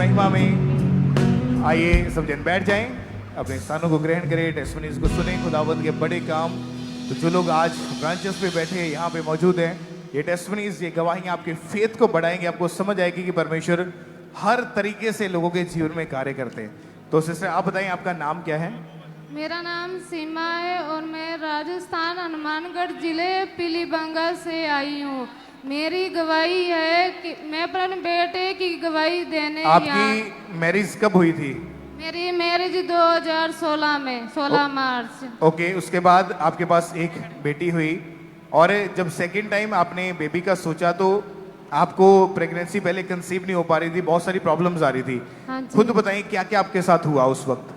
महिमा में। आइए सब जन बैठ जाएं, अपने स्थानों को ग्रहण करें, टेस्टमनीज को सुने, खुदावंद के बड़े काम। तो जो लोग आज ब्रांचेस पे बैठे यहाँ पे मौजूद हैं, ये टेस्टमनीज, ये गवाहियाँ आपके फेथ को बढ़ाएंगे, आपको समझ आएगी कि परमेश्वर हर तरीके से लोगों के जीवन में कार्य करते हैं। तो सिस्टर आप बताएं, आपका नाम क्या है? मेरा नाम सीमा है और मैं राजस्थान हनुमानगढ़ जिले पीलीबंगा से आई हूँ। मेरी गवाही है कि मैं अपने बेटे की गवाही देने आपकी मैरिज कब हुई थी? मेरी मैरिज 2016 में 16 मार्च। ओके, उसके बाद आपके पास एक बेटी हुई और जब सेकंड टाइम आपने बेबी का सोचा तो आपको प्रेगनेंसी पहले कंसीव नहीं हो पा रही थी, बहुत सारी प्रॉब्लम्स आ रही थी। हाँ जी। खुद बताइए क्या क्या आपके साथ हुआ उस वक्त?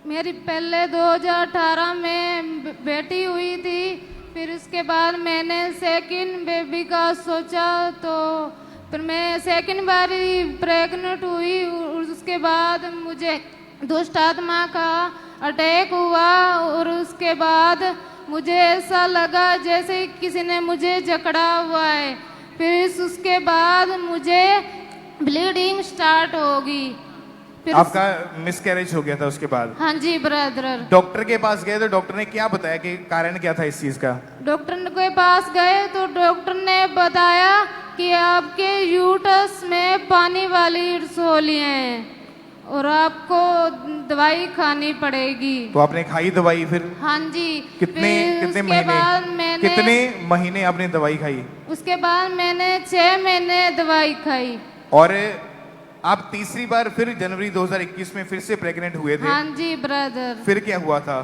मेरी पहले 2018 में बेटी हुई थी, फिर उसके बाद मैंने सेकंड बेबी का सोचा तो फिर मैं सेकंड बार प्रेग्नेंट हुई। उसके बाद मुझे दुष्ट आत्मा का अटैक हुआ और उसके बाद मुझे ऐसा लगा जैसे किसी ने मुझे जकड़ा हुआ है। फिर उसके बाद मुझे ब्लीडिंग स्टार्ट होगी। फिर आपका मिसकैरेज हो गया था उसके बाद? हाँ जी ब्रदर। डॉक्टर के पास गए तो डॉक्टर ने क्या बताया कि कारण क्या था इस चीज का? डॉक्टर के पास गए तो डॉक्टर ने बताया कि आपके यूट्रस में पानी वाली रसोलियां हैं और आपको दवाई खानी पड़ेगी। तो आपने खाई दवाई फिर? हाँ जी। कितने उसके महीने? बाद मैंने कितने महीने आपने दवाई खाई? उसके बाद मैंने 6 महीने दवाई खाई। और आप तीसरी बार फिर जनवरी 2021 में फिर से प्रेग्नेंट हुए थे? हाँ जी ब्रदर। फिर क्या हुआ था?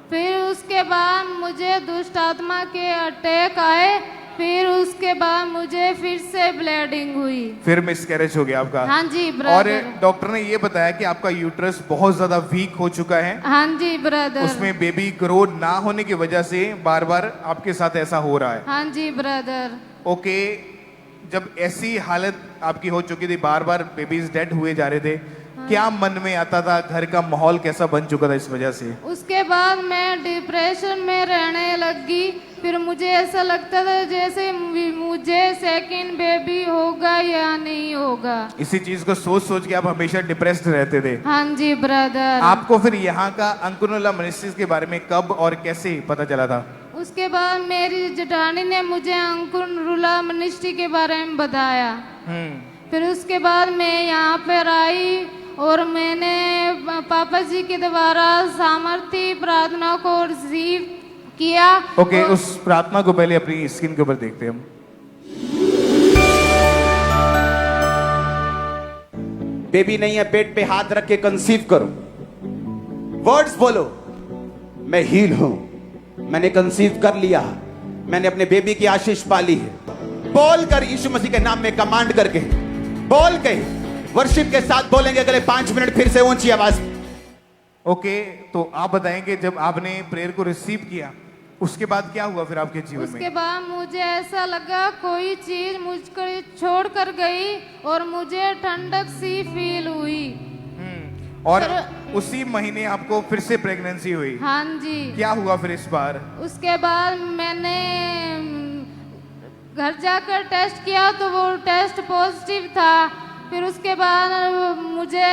फिर उसके बाद मुझे दुष्ट आत्मा के अटैक आए। फिर उसके बाद मुझे फिर से ब्लीडिंग हुई। फिर मिसकैरेज हो गया आपका? हाँ जी और ब्रदर। डॉक्टर ने ये बताया कि आपका यूट्रस बहुत ज्यादा वीक हो चुका है। हाँ जी ब्रदर। उसमें बेबी ग्रो ना होने की वजह से बार बार आपके साथ ऐसा हो रहा है। हाँ जी ब्रदर। ओके, जब ऐसी हालत आपकी हो चुकी थी, बार बार बेबीज डेड हुए जा रहे थे, क्या मन में आता था? घर का माहौल कैसा बन चुका था इस वजह से? उसके बाद मैं डिप्रेशन में रहने लगी। फिर मुझे ऐसा लगता था जैसे मुझे सेकंड बेबी होगा या नहीं होगा। इसी चीज को सोच सोच के आप हमेशा डिप्रेस्ड रहते थे? हाँ जी ब्रदर। आपको फिर यहाँ का अंकुरुला मिनिस्ट्रीज के बारे में कब और कैसे पता चला था? उसके बाद मेरी जेठानी ने मुझे अंकुरुला मिनिस्ट्री के बारे में बताया। फिर उसके बाद मैं यहाँ पर आई और मैंने पापा जी के द्वारा सामर्थ्य प्रार्थना को रिसीव किया। ओके, उस प्रार्थना को पहले अपनी स्क्रीन के ऊपर देखते हैं हम। बेबी नहीं है, पेट पे हाथ रख के कंसीव करो, वर्ड्स बोलो, मैं हील हूं, मैंने कंसीव कर लिया, मैंने अपने बेबी की आशीष पाली है। बोल कर यीशु मसीह के नाम में कमांड करके बोल के वर्शिप के साथ बोलेंगे अगले 5 मिनट फिर से ऊंची आवाज। ओके, तो आप बताएंगे जब आपने प्रेयर को रिसीव किया उसके बाद क्या हुआ फिर आपके जीवन में? उसके बाद मुझे ऐसा लगा कोई चीज मुझको छोड़ कर गई और मुझे ठंडक सी फील हुई। और उसी महीने आपको फिर से प्रेगनेंसी हुई? हाँ जी। क्या हुआ फिर इस बार? उसके बाद मैंने घर जाकर टेस्ट किया तो वो टेस्ट पॉजिटिव था। फिर उसके बाद मुझे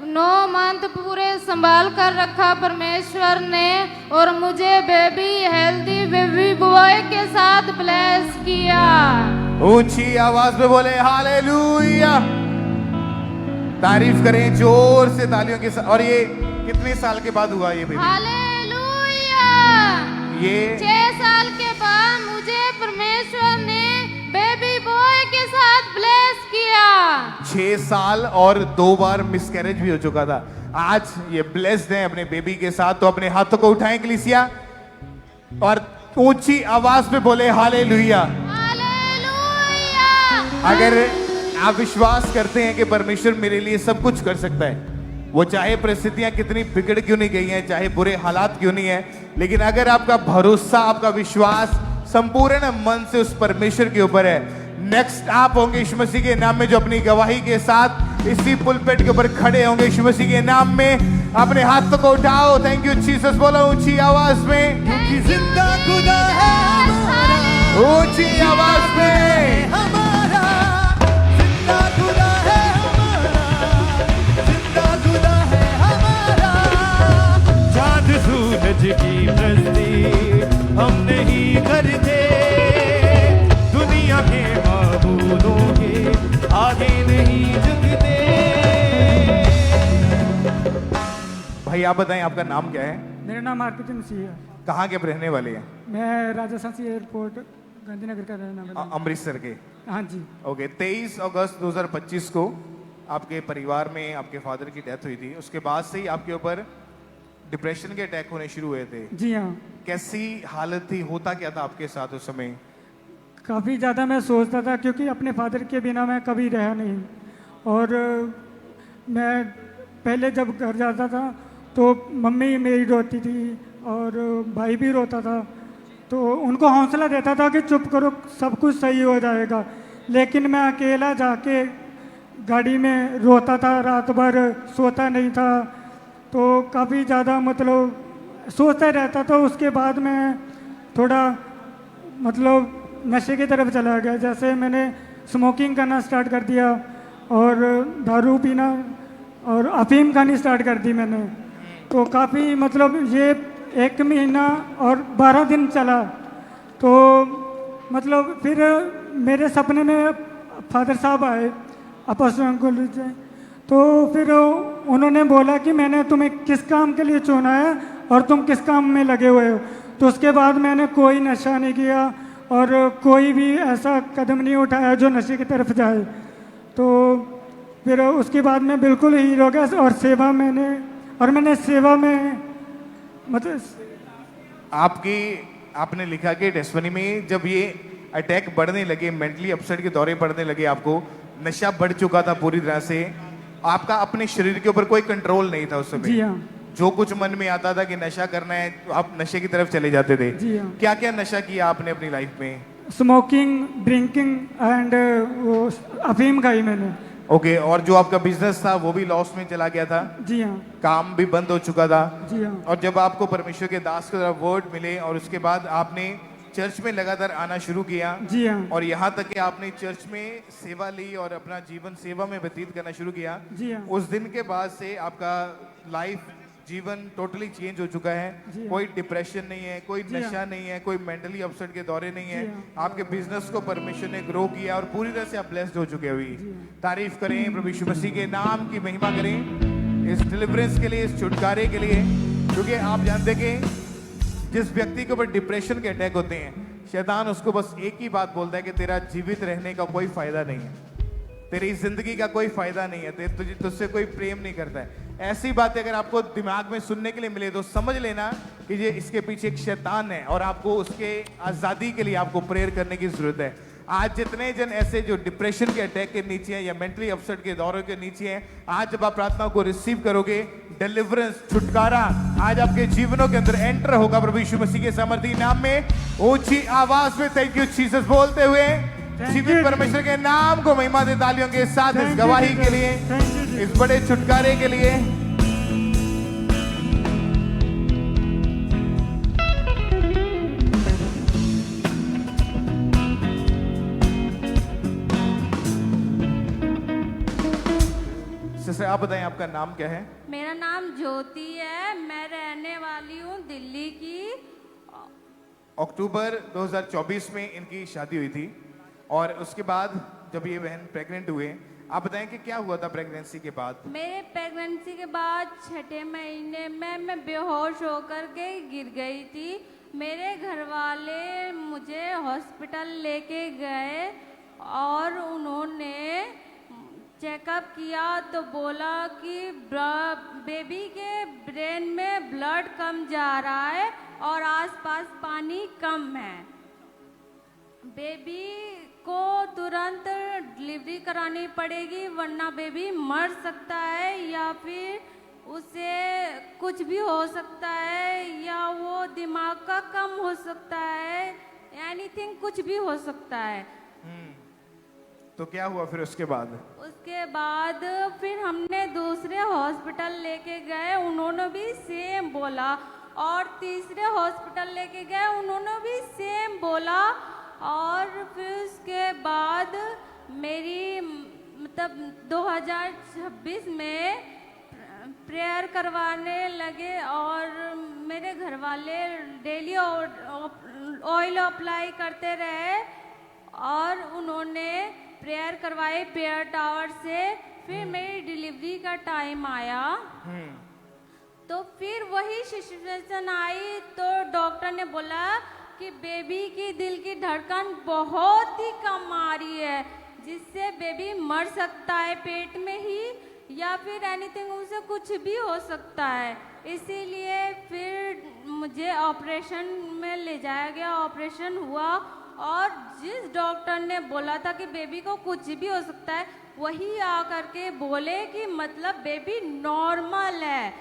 9 मंथ पूरे संभाल कर रखा परमेश्वर ने और मुझे बेबी हेल्दी बेबी बॉय के साथ ब्लेस किया। ऊंची आवाज में बोले हालेलुया, तारीफ करें जोर से तालियों के साथ। और ये कितने साल के बाद हुआ ये बेबी? हालेलुया। ये 6 साल के बाद मुझे परमेश्वर ने बेबी बॉय के साथ ब्लेस किया। 6 साल और 2 बार मिसकैरेज भी हो चुका था। आज ये ब्लेस्ड हैं अपने बेबी के साथ। तो अपने हाथों को उठाएं कलीसिया और ऊंची आवाज में बोले हालेलुया। हालेलुया। अगर आप विश्वास करते हैं कि परमेश्वर मेरे लिए सब कुछ कर सकता है, वो चाहे परिस्थितियां कितनी बिगड़ क्यों नहीं गई हैं, चाहे बुरे हालात क्यों नहीं है, लेकिन अगर आपका भरोसा, आपका विश्वास संपूर्ण मन से उस परमेश्वर के ऊपर है, नेक्स्ट आप होंगे यीशु मसीह के नाम में जो अपनी गवाही के साथ इसी पुलपेट के ऊपर खड़े होंगे यीशु मसीह के नाम में। अपने हाथों को उठाओ, थैंक यू जीसस बोलो ऊंची आवाज में, क्योंकि जिंदा खुदा है हमारा। ऊंची आवाज में हमारा जिंदा खुदा है हमारा। नहीं झुकते। भाई आप बताएं आपका नाम क्या है? मेरा नाम आरपीटी मसीह है। कहाँ के आप रहने वाले हैं? मैं राजस्थान से एयरपोर्ट गांधीनगर का रहने वाला हूँ। अमृतसर के। हाँ जी। ओके, 23 अगस्त 2025 को आपके परिवार में आपके फादर की डेथ हुई थी। उसके बाद से ही आपके ऊपर डिप्रेशन के अटैक होने शुरू हुए थे। जी हाँ। कैसी हालत थी, होता क्या था आपके साथ उस समय? काफ़ी ज़्यादा मैं सोचता था क्योंकि अपने फादर के बिना मैं कभी रहा नहीं। और मैं पहले जब घर जाता था तो मम्मी मेरी रोती थी और भाई भी रोता था, तो उनको हौसला देता था कि चुप करो, सब कुछ सही हो जाएगा। लेकिन मैं अकेला जाके गाड़ी में रोता था, रात भर सोता नहीं था। तो काफ़ी ज़्यादा मतलब सोचता रहता था। उसके बाद मैं थोड़ा मतलब नशे की तरफ चला गया। जैसे मैंने स्मोकिंग करना स्टार्ट कर दिया और दारू पीना और अफीम खानी स्टार्ट कर दी मैंने। तो काफ़ी मतलब ये 1 महीना और 12 दिन चला। तो मतलब फिर मेरे सपने में फादर साहब आए अपोस्टल कॉलेज से। तो फिर उन्होंने बोला कि मैंने तुम्हें किस काम के लिए चुना है और तुम किस काम में लगे हुए हो। तो उसके बाद मैंने कोई नशा नहीं किया और कोई भी ऐसा कदम नहीं उठाया जो नशे की तरफ जाए। तो फिर उसके बाद मैं बिल्कुल हील हो गया और मैंने सेवा में मतलब आपने लिखा कि टेस्टमनी में जब ये अटैक बढ़ने लगे, मेंटली अपसेट के दौरे पड़ने लगे, आपको नशा बढ़ चुका था पूरी तरह से, आपका अपने शरीर के ऊपर कोई कंट्रोल नहीं था उस समय। जी हाँ। जो कुछ मन में आता था कि नशा करना है, तो आप नशे की तरफ चले जाते थे। जी हाँ। क्या क्या नशा किया आपने अपनी लाइफ में? स्मोकिंग, ड्रिंकिंग एंड वो अफीम खाई मैंने। ओके, और जो आपका बिजनेस था वो भी लॉस में चला गया था? जी हाँ। काम भी बंद हो चुका था? जी हाँ। और जब आपको परमेश्वर के दास के तरफ वर्ड मिले और उसके बाद आपने चर्च में लगातार आना शुरू किया। जी हाँ। और यहाँ तक कि आपने चर्च में सेवा ली और अपना जीवन सेवा में व्यतीत करना शुरू किया। जी हाँ। उस दिन के बाद से आपका लाइफ, जीवन टोटली चेंज हो चुका है। जी हाँ। कोई डिप्रेशन नहीं है, कोई जी हाँ। नशा नहीं है, कोई मेंटली अपसेट के दौरे नहीं है। जी हाँ। आपके बिजनेस को परमेश्वर ने ग्रो किया और पूरी तरह से आप ब्लेस्ड हो चुके हुए। जी हाँ। तारीफ करें प्रभु यीशु मसीह के नाम की महिमा करें इस डिलीवरेंस के लिए, इस छुटकारे के लिए। क्योंकि आप जानते कि जिस व्यक्ति के ऊपर डिप्रेशन के अटैक होते हैं, शैतान उसको बस एक ही बात बोलता है कि तेरा जीवित रहने का कोई फायदा नहीं है, तेरी जिंदगी का कोई फायदा नहीं है, तुझसे कोई प्रेम नहीं करता है। ऐसी बातें अगर आपको दिमाग में सुनने के लिए मिले तो समझ लेना कि ये इसके पीछे एक शैतान है और आपको उसके आजादी के लिए आपको प्रेयर करने की जरूरत है। आज जितने जन ऐसे जो डिप्रेशन के अटैक के नीचे हैं या मेंटली अपसेट के दौरे के नीचे हैं, आज जब आप प्रार्थना को रिसीव करोगे, डिलीवरेंस, छुटकारा आज आपके जीवनों के अंदर एंटर होगा प्रभु यीशु मसीह के सामर्थी नाम में। ऊंची आवाज में थैंक यू जीसस बोलते हुए जीवित परमेश्वर के नाम को महिमा दे तालियों के साथ इस गवाही के लिए, इस बड़े छुटकारे के लिए। सिस्टर आप बताएं आपका नाम क्या है? मेरा नाम ज्योति है, मैं रहने वाली हूँ दिल्ली की। अक्टूबर 2024 में इनकी शादी हुई थी और उसके बाद जब ये बहन प्रेग्नेंट हुए, आप बताएं कि क्या हुआ था प्रेगनेंसी के बाद? मेरे प्रेगनेंसी के बाद 6ठे महीने में मैं बेहोश होकर के गिर गई थी। मेरे घर वाले मुझे हॉस्पिटल लेके गए और उन्होंने चेकअप किया तो बोला कि बेबी के ब्रेन में ब्लड कम जा रहा है और आसपास पानी कम है। बेबी को तुरंत डिलीवरी करानी पड़ेगी वरना बेबी मर सकता है या फिर उसे कुछ भी हो सकता है या वो दिमाग का कम हो सकता है, एनीथिंग कुछ भी हो सकता है। तो क्या हुआ फिर उसके बाद? उसके बाद फिर हमने दूसरे हॉस्पिटल लेके गए, उन्होंने भी सेम बोला, और तीसरे हॉस्पिटल लेके गए, उन्होंने भी सेम बोला। और फिर उसके बाद मेरी मतलब 2026 में प्रेयर करवाने लगे और मेरे घर वाले डेली ऑयल अप्लाई करते रहे और उन्होंने प्रेयर करवाई पेयर टावर से। फिर मेरी डिलीवरी का टाइम आया तो फिर वही सिचुएशन आई तो डॉक्टर ने बोला कि बेबी की दिल की धड़कन बहुत ही कम आ रही है, जिससे बेबी मर सकता है पेट में ही, या फिर एनीथिंग उसे कुछ भी हो सकता है। इसीलिए फिर मुझे ऑपरेशन में ले जाया गया, ऑपरेशन हुआ और जिस डॉक्टर ने बोला था कि बेबी को कुछ भी हो सकता है, वही आकर के बोले कि मतलब बेबी नॉर्मल है,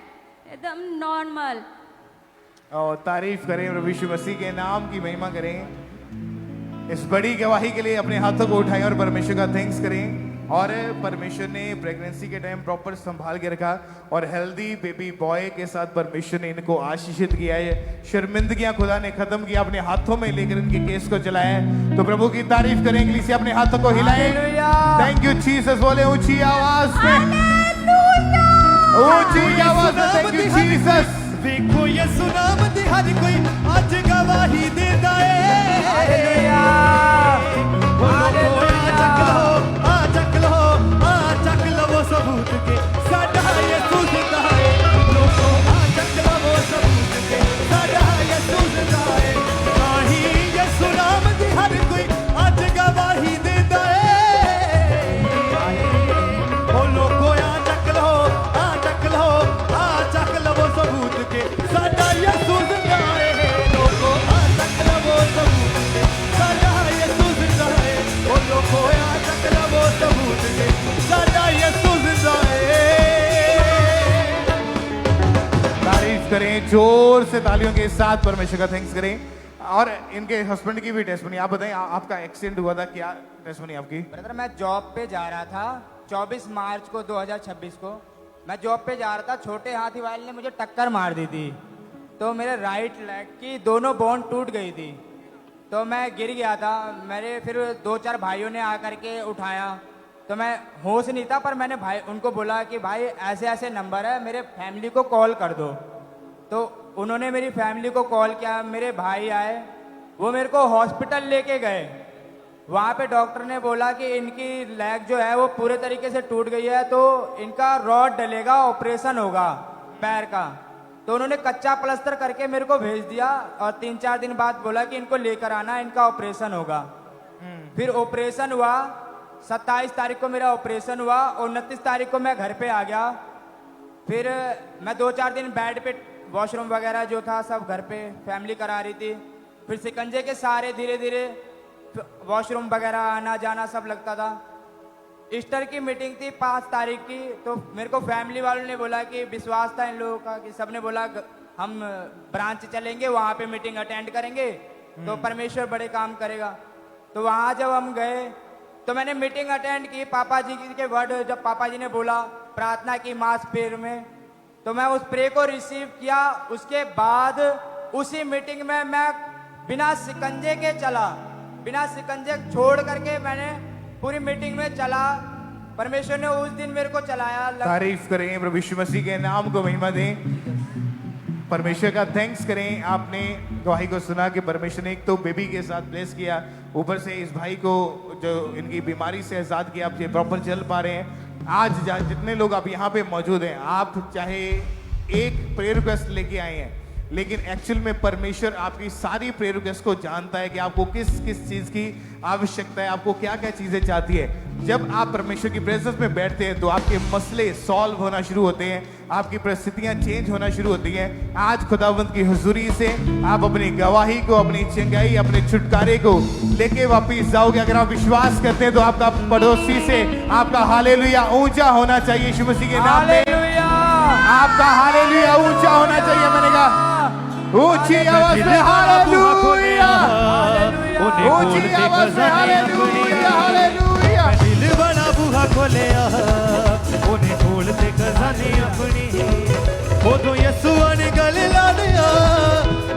एकदम नॉर्मल। और तारीफ करें प्रभु यीशु मसीह के नाम की महिमा करें। इस बड़ी गवाही के लिए अपने हाथों को उठाएं और परमेश्वर का थैंक्स करें। और परमेश्वर ने प्रेगनेंसी के टाइम प्रॉपर संभाल के रखा और हेल्दी बेबी बॉय के साथ परमेश्वर ने इनको आशीषित किया है। शर्मिंदगियां खुदा ने खत्म किया, अपने हाथों में लेकर इनके केस को चलाया है। तो प्रभु की तारीफ करें, इंग्लिश से अपने हाथों को हिलाएं। थैंक यू जीसस बोले ऊंची आवाज में, ऊंची आवाज में थैंक यू जीसस। देखो यीशु नाम दी हर कोई आज गवाही देता है। हालेलुया आ चक लो वो सबूत के साडा यीशु जिंदा है। लोगो आ चक लो वो सबूत के साडा यीशु जिंदा है। नाही यीशु नाम दी हर कोई आज गवाही देता है। ओ लोगो आ चक लो वो सबूत के साडा यीशु जिंदा है। लोगो आ चक लो वो सबूत के साडा यीशु जिंदा है। ओ लोगो आ चक लो वो सबूत के साडा यीशु जिंदा है। तारीफ करें, जोर से तालियों के साथ परमेश्वर का थैंक्स करें। और इनके हस्बैंड की भी टेस्टमनी आप बताएं, आपका एक्सीडेंट हुआ था, क्या टेस्टमनी आपकी? ब्रदर मैं जॉब पे जा रहा था 24 मार्च को 2026 को मैं जॉब पे जा रहा था। छोटे हाथी वाले ने मुझे टक्कर मार दी थी तो मेरे राइट लेग की दोनों बोन टूट गई थी तो मैं गिर गया था। मेरे फिर 2-4 भाइयों ने आकर के उठाया तो मैं होश नहीं था, पर मैंने भाई उनको बोला कि भाई ऐसे ऐसे नंबर है, मेरे फैमिली को कॉल कर दो। तो उन्होंने मेरी फैमिली को कॉल किया, मेरे भाई आए, वो मेरे को हॉस्पिटल लेके गए। वहाँ पे डॉक्टर ने बोला कि इनकी लेग जो है वो पूरे तरीके से टूट गई है तो इनका रॉड डलेगा, ऑपरेशन होगा पैर का। तो उन्होंने कच्चा प्लास्टर करके मेरे को भेज दिया और 3-4 दिन बाद बोला कि इनको लेकर आना, इनका ऑपरेशन होगा। फिर ऑपरेशन हुआ, 27 तारीख को मेरा ऑपरेशन हुआ, 29 तारीख को मैं घर पे आ गया। फिर मैं 2-4 दिन बेड पे, वॉशरूम वगैरह जो था सब घर पे फैमिली करा रही थी। फिर शिकंजे के सहारे धीरे धीरे वॉशरूम वगैरह आना जाना सब लगता था। ईस्टर की मीटिंग थी 5 तारीख की, तो मेरे को फैमिली वालों ने बोला कि विश्वास था इन लोगों का कि सबने बोला हम ब्रांच चलेंगे, वहाँ पे मीटिंग अटेंड करेंगे तो परमेश्वर बड़े काम करेगा। तो वहाँ जब हम गए तो मैंने मीटिंग अटेंड की, पापा जी के वर्ड जब पापा जी ने बोला प्रार्थना की मास प्रेयर में, तो मैं उस प्रे को रिसीव किया। उसके बाद उसी मीटिंग में मैं बिना शिकंजे के चला, बिना शिकंजे छोड़ करके मैंने पूरी मीटिंग में चला। परमेश्वर ने उस दिन मेरे को चलाया। तारीफ करें, प्रभु यीशु मसीह के नाम को महिमा दें, परमेश्वर का थैंक्स करें। आपने गवाही को सुना कि परमेश्वर ने एक तो बेबी के साथ ब्लेस किया, ऊपर से इस भाई को जो इनकी बीमारी से आजाद किया, आप ये प्रॉपर चल पा रहे हैं। आज जितने लोग आप यहाँ पे मौजूद हैं, आप चाहे एक प्रेयर रिक्वेस्ट लेके आए हैं, लेकिन एक्चुअल में परमेश्वर आपकी सारी प्रेयर रिक्वेस्ट को जानता है कि आपको किस किस चीज की आवश्यकता है, आपको क्या क्या चीजें चाहती है। जब आप परमेश्वर की प्रेजेंस में बैठते हैं तो आपके मसले सॉल्व होना शुरू होते हैं, आपकी परिस्थितियां चेंज होना शुरू होती हैं। आज खुदावंत की हुजूरी से आप अपनी गवाही को, अपनी चंगाई, अपने छुटकारे को लेके वापिस जाओगे। अगर आप विश्वास करते हैं तो आपका पड़ोसी से आपका हालेलुया ऊंचा होना चाहिए। यीशु मसीह के नाम में आपका हालेलुया ऊंचा होना चाहिए। मैंने कहा ऊंची आवाज में हालेलुया, ऊंची आवाज में हालेलुया, हालेलुया। दिल बड़ा बूहा खोलिया, उन्हें खोल दे खजाने अपनी। उदों यीशुआ ने गल ला लिया,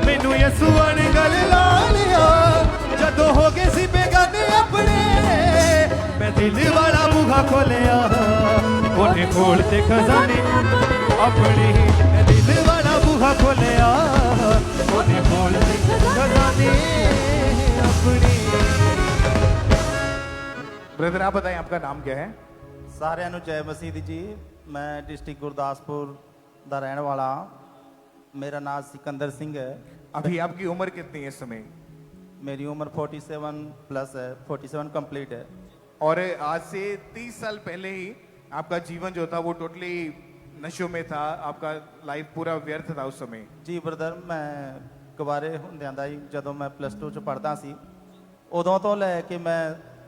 मैनू यीशुआ ने गल ला लिया। जदों हो गए सी बेगाने अपने, मैं दिल बड़ा बूहा खोलिया, उन्हें खोल दे खजाने अपनी। मैं दिल बड़ा बूहा खोलिया, उन्हें खोल दे खजाने अपनी। ब्रदर आप बताएं आपका नाम क्या है? ਸਾਰਿਆਂ ਨੂੰ ਜੈ ਮਸੀਹ ਦੀ ਜੀ। ਮੈਂ ਡਿਸਟ੍ਰਿਕਟ ਗੁਰਦਾਸਪੁਰ ਦਾ ਰਹਿਣ ਵਾਲਾ ਹਾਂ। ਮੇਰਾ ਨਾਮ सिकंदर सिंह है। अभी आपकी उम्र कितनी है इस समय? मेरी उम्र 47 प्लस है, 47 कंप्लीट है। और आज से 30 साल पहले ही आपका जीवन जो था वो टोटली नशों में था, आपका लाइफ पूरा व्यर्थ था उस समय। ਜੀ ਬ੍ਰਦਰ, ਮੈਂ ਕੁਵਾਰੇ ਹੁੰਦਿਆਂ ਦਾ ਹੀ ਜਦੋਂ ਮੈਂ +2 ਚ ਪੜ੍ਹਦਾ ਸੀ ਉਦੋਂ ਤੋਂ ਲੈ ਕੇ ਮੈਂ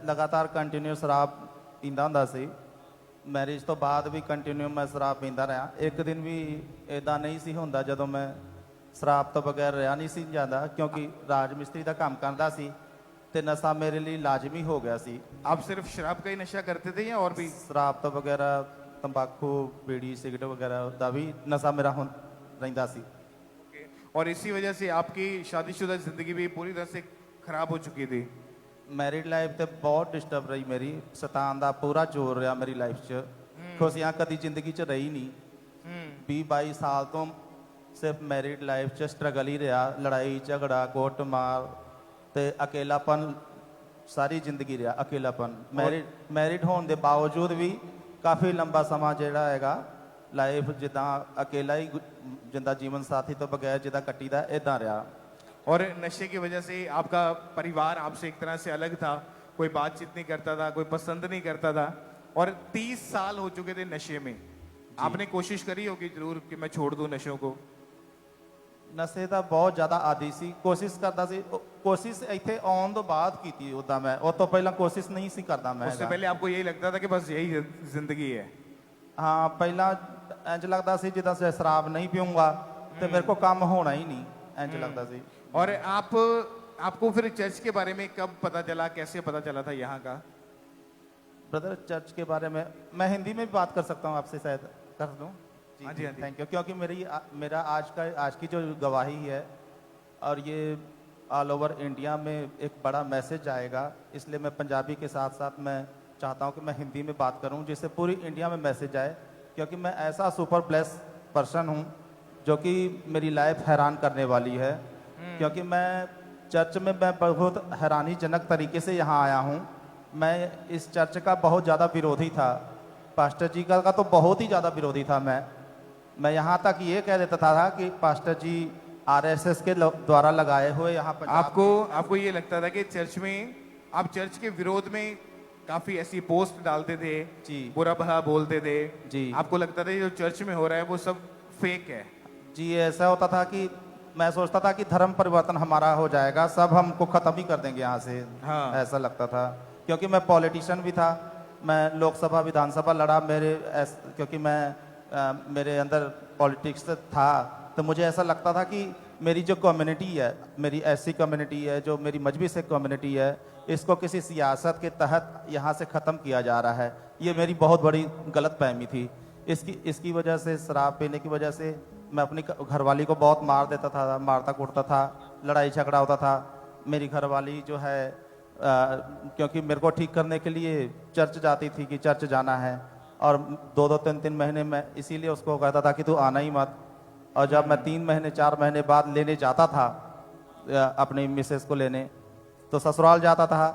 ਲਗਾਤਾਰ ਕੰਟੀਨਿਊ ਸ਼ਰਾਬ ਪੀਂਦਾ ਹੁੰਦਾ ਸੀ। ਮੈਰਿਜ ਤੋਂ ਬਾਅਦ ਵੀ ਕੰਟੀਨਿਊ ਮੈਂ ਸ਼ਰਾਬ ਪੀਂਦਾ ਰਿਹਾ। ਇੱਕ ਦਿਨ ਵੀ ਇਦਾਂ ਨਹੀਂ ਸੀ ਹੁੰਦਾ ਜਦੋਂ ਮੈਂ ਸ਼ਰਾਬ ਤੋਂ ਬਗੈਰ ਰਿਹਾ ਨਹੀਂ ਸੀ ਜਾਂਦਾ, ਕਿਉਂਕਿ ਰਾਜ ਮਿਸਤਰੀ ਦਾ ਕੰਮ ਕਰਦਾ ਸੀ ਤੇ ਨਸ਼ਾ ਮੇਰੇ ਲਈ ਲਾਜ਼ਮੀ ਹੋ ਗਿਆ ਸੀ। आप सिर्फ शराब का ही नशा करते थे या और भी? ਸ਼ਰਾਬ ਤੋਂ ਵਗੈਰਾ ਤੰਬਾਕੂ, ਬੀੜੀ, ਸਿਗਰਟ ਵਗੈਰਾ ਦਾ ਵੀ ਨਸ਼ਾ ਮੇਰਾ ਰਹਿੰਦਾ ਸੀ। और इसी वजह से आपकी शादीशुदा जिंदगी भी पूरी तरह से खराब हो चुकी थी। ਮੈਰਿਡ ਲਾਈਫ ਤੇ ਬਹੁਤ ਡਿਸਟਰਬ ਰਹੀ ਮੇਰੀ। ਸ਼ੈਤਾਨ ਦਾ ਪੂਰਾ ਜ਼ੋਰ ਰਿਹਾ ਮੇਰੀ ਲਾਈਫ 'ਚ। ਖੁਸ਼ੀਆਂ ਕਦੀ ਜ਼ਿੰਦਗੀ 'ਚ ਰਹੀ ਨਹੀਂ। 20-22 ਸਾਲ ਤੋਂ ਸਿਰਫ ਮੈਰਿਡ ਲਾਈਫ 'ਚ ਸਟਰਗਲ ਹੀ ਰਿਹਾ। ਲੜਾਈ ਝਗੜਾ, ਕੁੱਟ ਮਾਰ ਤੇ ਅਕੇਲਾਪਨ ਸਾਰੀ ਜ਼ਿੰਦਗੀ ਰਿਹਾ। ਅਕੇਲਾਪਨ ਮੈਰਿਡ ਹੋਣ ਦੇ ਬਾਵਜੂਦ ਵੀ ਕਾਫੀ ਲੰਬਾ ਸਮਾਂ ਜਿਹੜਾ ਹੈਗਾ ਲਾਈਫ ਜਿੱਦਾਂ ਅਕੇਲਾ ਹੀ ਜਿੰਦਾ ਜੀਵਨ ਸਾਥੀ ਤੋਂ ਬਗੈਰ ਜਿੱਦਾਂ ਕੱਟੀਦਾ ਇਦਾਂ ਰਿਹਾ। और नशे की वजह से आपका परिवार आपसे एक तरह से अलग था, कोई बातचीत नहीं करता था, कोई पसंद नहीं करता था। और 30 साल हो चुके थे नशे में। आपने कोशिश करी होगी जरूर कि मैं छोड़ दूं नशों को? ਨਸ਼ੇ ਦਾ ਬਹੁਤ ਜ਼ਿਆਦਾ ਆਦੀ ਸੀ। ਕੋਸ਼ਿਸ਼ ਕਰਦਾ ਸੀ। ਕੋਸ਼ਿਸ਼ ਇੱਥੇ ਆਉਣ ਤੋਂ ਬਾਅਦ ਕੀਤੀ ਉੱਦਾਂ ਮੈਂ। ਉਹ ਤੋਂ ਪਹਿਲਾਂ ਕੋਸ਼ਿਸ਼ ਨਹੀਂ ਸੀ ਕਰਦਾ ਮੈਂ। उससे पहले आपको यही लगता था कि बस यही जिंदगी है? ਹਾਂ, ਪਹਿਲਾਂ ਇੰਜ ਲੱਗਦਾ ਸੀ ਜਿੱਦਾਂ ਜੇ ਸ਼ਰਾਬ ਨਹੀਂ ਪੀਊਂਗਾ ਤੇ ਮੇਰੇ ਕੋ ਕੰਮ ਹੋਣਾ ਹੀ ਨਹੀਂ, ਇੰਜ ਲੱਗਦਾ ਸੀ। और आपको फिर चर्च के बारे में कब पता चला, कैसे पता चला था यहाँ का? ब्रदर, चर्च के बारे में मैं हिंदी में भी बात कर सकता हूँ आपसे, शायद कर दूँ? हाँ जी, हाँ जी। Thank you. क्योंकि मेरा आज की जो गवाही है और ये ऑल ओवर इंडिया में एक बड़ा मैसेज आएगा, इसलिए मैं पंजाबी के साथ साथ मैं चाहता हूँ कि मैं हिंदी में बात करूँ जिससे पूरी इंडिया में मैसेज आए। क्योंकि मैं ऐसा सुपर ब्लेस पर्सन हूँ जो कि मेरी लाइफ हैरान करने वाली है। क्योंकि मैं चर्च में मैं बहुत हैरानीजनक तरीके से यहाँ आया हूँ। मैं इस चर्च का बहुत ज़्यादा विरोधी था। पास्टर जी का तो बहुत ही ज़्यादा विरोधी था। मैं यहाँ तक ये कह देता था कि पास्टर जी RSS के द्वारा लगाए हुए यहाँ पर आपको ये लगता था कि चर्च में आप चर्च के विरोध में काफी ऐसी पोस्ट डालते थे जी, बुरा भला बोलते थे जी। आपको लगता था जो चर्च में हो रहा है वो सब फेक है? जी, ऐसा होता था कि मैं सोचता था कि धर्म परिवर्तन हमारा हो जाएगा, सब हमको ख़त्म ही कर देंगे यहाँ से। हाँ। ऐसा लगता था। क्योंकि मैं पॉलिटिशियन भी था। मैं लोकसभा विधानसभा लड़ा। क्योंकि मेरे अंदर पॉलिटिक्स था, तो मुझे ऐसा लगता था कि मेरी जो कम्युनिटी है, मेरी ऐसी कम्युनिटी है, जो मेरी मजहबी से कम्युनिटी है, इसको किसी सियासत के तहत यहाँ से ख़त्म किया जा रहा है। ये मेरी बहुत बड़ी गलतफहमी थी। इसकी वजह से, शराब पीने की वजह से मैं अपनी घरवाली को बहुत मार देता था, मारता कूटता था, लड़ाई झगड़ा होता था। मेरी घरवाली जो है क्योंकि मेरे को ठीक करने के लिए चर्च जाती थी कि चर्च जाना है, और 2-2, 3-3 महीने में इसीलिए उसको कहता था कि तू आना ही मत। और जब मैं 3 महीने 4 महीने बाद लेने जाता था अपनी मिसेस को लेने, तो ससुराल जाता था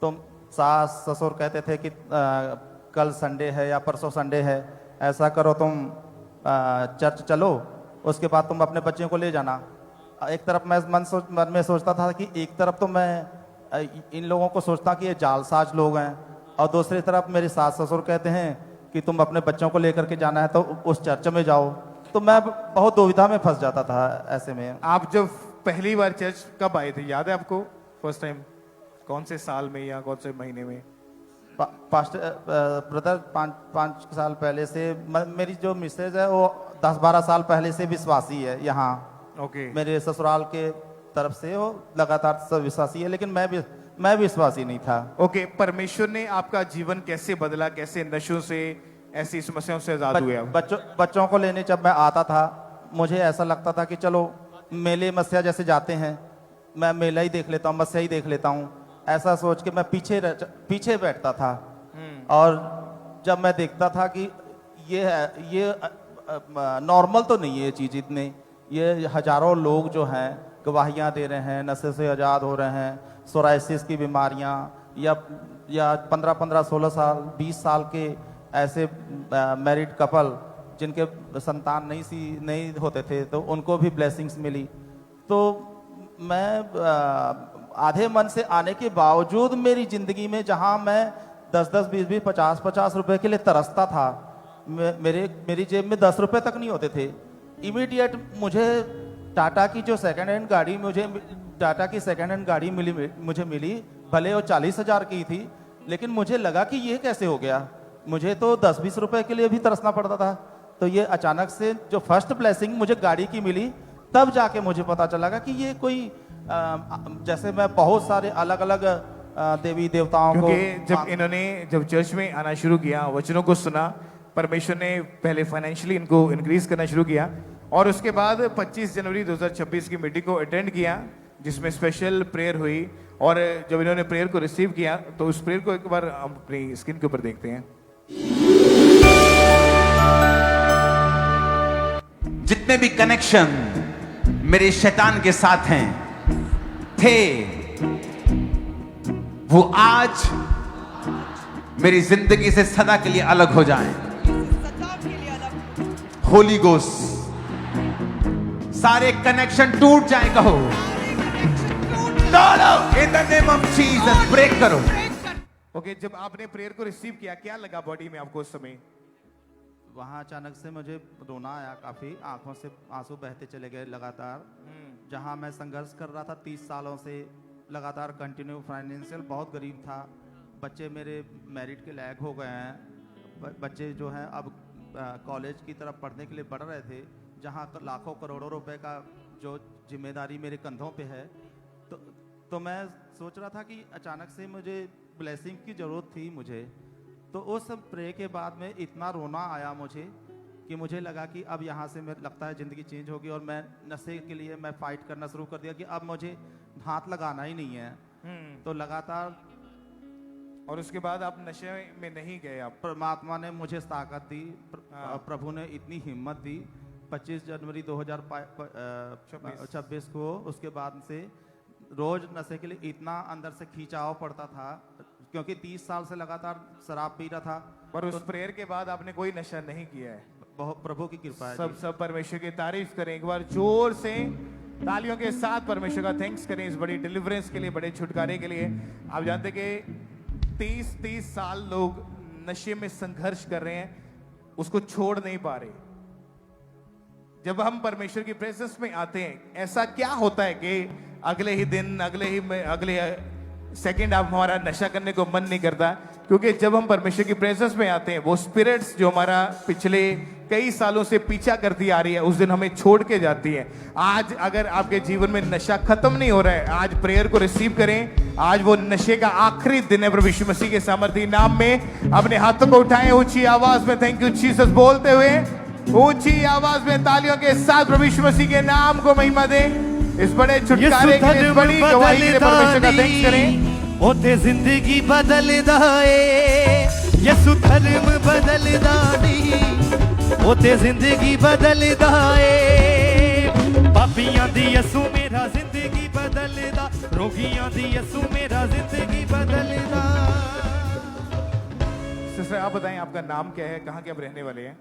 तो सास ससुर कहते थे कि कल संडे है या परसों संडे है, ऐसा करो तुम चर्च चलो, उसके बाद तुम अपने बच्चों को ले जाना। एक तरफ मैं मन में सोचता था कि एक तरफ तो मैं इन लोगों को सोचता कि ये जालसाज लोग हैं, और दूसरी तरफ मेरे सास ससुर कहते हैं कि तुम अपने बच्चों को लेकर के जाना है तो उस चर्च में जाओ। तो मैं बहुत दुविधा में फंस जाता था ऐसे में। आप जब पहली बार चर्च कब आए थे, याद है आपको? फर्स्ट टाइम कौन से साल में या कौन से महीने में? ब्रदर 5 साल पहले से। मेरी जो मिसेज है वो 10-12 साल पहले से विश्वासी है यहाँ। ओके। मेरे ससुराल के तरफ से वो लगातार सब विश्वासी है, लेकिन मैं विश्वासी नहीं था। ओके। परमेश्वर ने आपका जीवन कैसे बदला, कैसे नशों से, ऐसी समस्याओं से आजाद हुए आप? बच्चों को लेने जब मैं आता था, मुझे ऐसा लगता था कि चलो मेले मस्या जैसे जाते हैं, मैं मेला ही देख लेता हूँ, मस्या ही देख लेता हूँ, ऐसा सोच के मैं पीछे बैठता था। और जब मैं देखता था कि ये नॉर्मल तो नहीं है ये चीज़, इतने ये हजारों लोग जो हैं गवाहियाँ दे रहे हैं, नशे से आज़ाद हो रहे हैं, सोराइसिस की बीमारियाँ, या 15-15, 16 साल, 20 साल के ऐसे मैरिड कपल जिनके संतान नहीं होते थे, तो उनको भी ब्लेसिंग्स मिली। तो मैं आधे मन से आने के बावजूद मेरी ज़िंदगी में जहां मैं 10-10, 20-20, 50-50 रुपए के लिए तरसता था, मेरी जेब में 10 रुपए तक नहीं होते थे। इमीडिएट मुझे टाटा की सेकेंड हैंड गाड़ी मिली, भले वो 40,000 की थी, लेकिन मुझे लगा कि ये कैसे हो गया। मुझे तो 10-20 रुपए के लिए भी तरसना पड़ता था। तो ये अचानक से जो फर्स्ट ब्लेसिंग मुझे गाड़ी की मिली, तब जाके मुझे पता चला कि ये कोई जैसे मैं बहुत सारे अलग अलग देवी देवताओं को, क्योंकि जब चर्च में आना शुरू किया, वचनों को सुना, परमेश्वर ने पहले फाइनेंशियली इनको इंक्रीज करना शुरू किया, और उसके बाद 25 जनवरी 2026 की मीटिंग को अटेंड किया, जिसमें स्पेशल प्रेयर हुई। और जब इन्होंने प्रेयर को रिसीव किया, तो उस प्रेयर को एक बार हम अपनी स्क्रीन के ऊपर देखते हैं। जितने भी कनेक्शन मेरे शैतान के साथ हैं थे, वो आज मेरी जिंदगी से सदा के लिए अलग हो जाएं। होली गोस्ट, सारे कनेक्शन टूट जाए, कहो in the name of Jesus, break करो। ओके, जब आपने प्रेयर को रिसीव किया, क्या लगा बॉडी में आपको उस समय? वहाँ अचानक से मुझे रोना आया, काफ़ी आंखों से आंसू बहते चले गए लगातार। जहाँ मैं संघर्ष कर रहा था 30 सालों से लगातार कंटिन्यू, फाइनेंशियल बहुत गरीब था, बच्चे मेरे मैरिड के लायक हो गए हैं, बच्चे जो हैं अब कॉलेज की तरफ पढ़ने के लिए बढ़ रहे थे, जहाँ लाखों करोड़ों रुपए का जो जिम्मेदारी मेरे कंधों पे है। तो मैं सोच रहा था कि अचानक से मुझे ब्लेसिंग की ज़रूरत थी मुझे। तो उस प्रे के बाद में इतना रोना आया मुझे कि मुझे लगा कि अब यहाँ से मेरे लगता है ज़िंदगी चेंज होगी, और मैं नशे के लिए मैं फाइट करना शुरू कर दिया कि अब मुझे हाथ लगाना ही नहीं है। तो लगातार, और उसके बाद आप नशे में नहीं गए आप? परमात्मा ने मुझे ताकत दी, प्रभु ने इतनी हिम्मत दी। 25 जनवरी 2026 को उसके बाद से रोज नशे के लिए इतना अंदर से खींचाव पड़ता था, क्योंकि 30 साल से लगातार शराब पी रहा था। पर उस प्रेयर के बाद आपने कोई नशा नहीं किया है? बहुत प्रभु की कृपा है। सब परमेश्वर की तारीफ करें, एक बार जोर से तालियों के साथ परमेश्वर का थैंक्स करें इस बड़ी डिलीवरेंस के लिए, बड़े छुटकारे के लिए। आप जानते कि 30 साल लोग नशे में संघर्ष कर रहे हैं, उसको छोड़ नहीं पा रहे। जब हम परमेश्वर की प्रेजेंस में आते हैं, ऐसा क्या होता है कि अगले ही दिन, अगले सेकंड आप हमारा नशा करने को मन नहीं करता? क्योंकि जब हम परमेश्वर की प्रेजेंस में आते हैं, वो स्पिरिट्स जो हमारा पिछले कई सालों से पीछा करती आ रही है, उस दिन हमें छोड़ के जाती है। आज अगर आपके जीवन में नशा खत्म नहीं हो रहा है, आज प्रेयर को रिसीव करें। आज वो नशे का आखिरी दिन है प्रभु यीशु मसीह के सामर्थी नाम में। अपने हाथों को उठाएं ऊंची आवाज में थैंक यू जीसस बोलते हुए, ऊंची आवाज में तालियों के साथ प्रभु यीशु मसीह के नाम को महिमा दें। इस बड़े छुटकारे के लिए, इस बड़ी गवाही के लिए परमेश्वर का थैंक्स करें। ओते जिंदगी बदलदा है, यसु धर्म बदलदा नहीं, ओते जिंदगी बदलदा है। पापियां दी यसु मेरा जिंदगी बदलदा, रोगियां दी यसु मेरा जिंदगी बदलदा। सिस्टर आप बताएं, आपका नाम क्या है, कहाँ के आप रहने वाले हैं?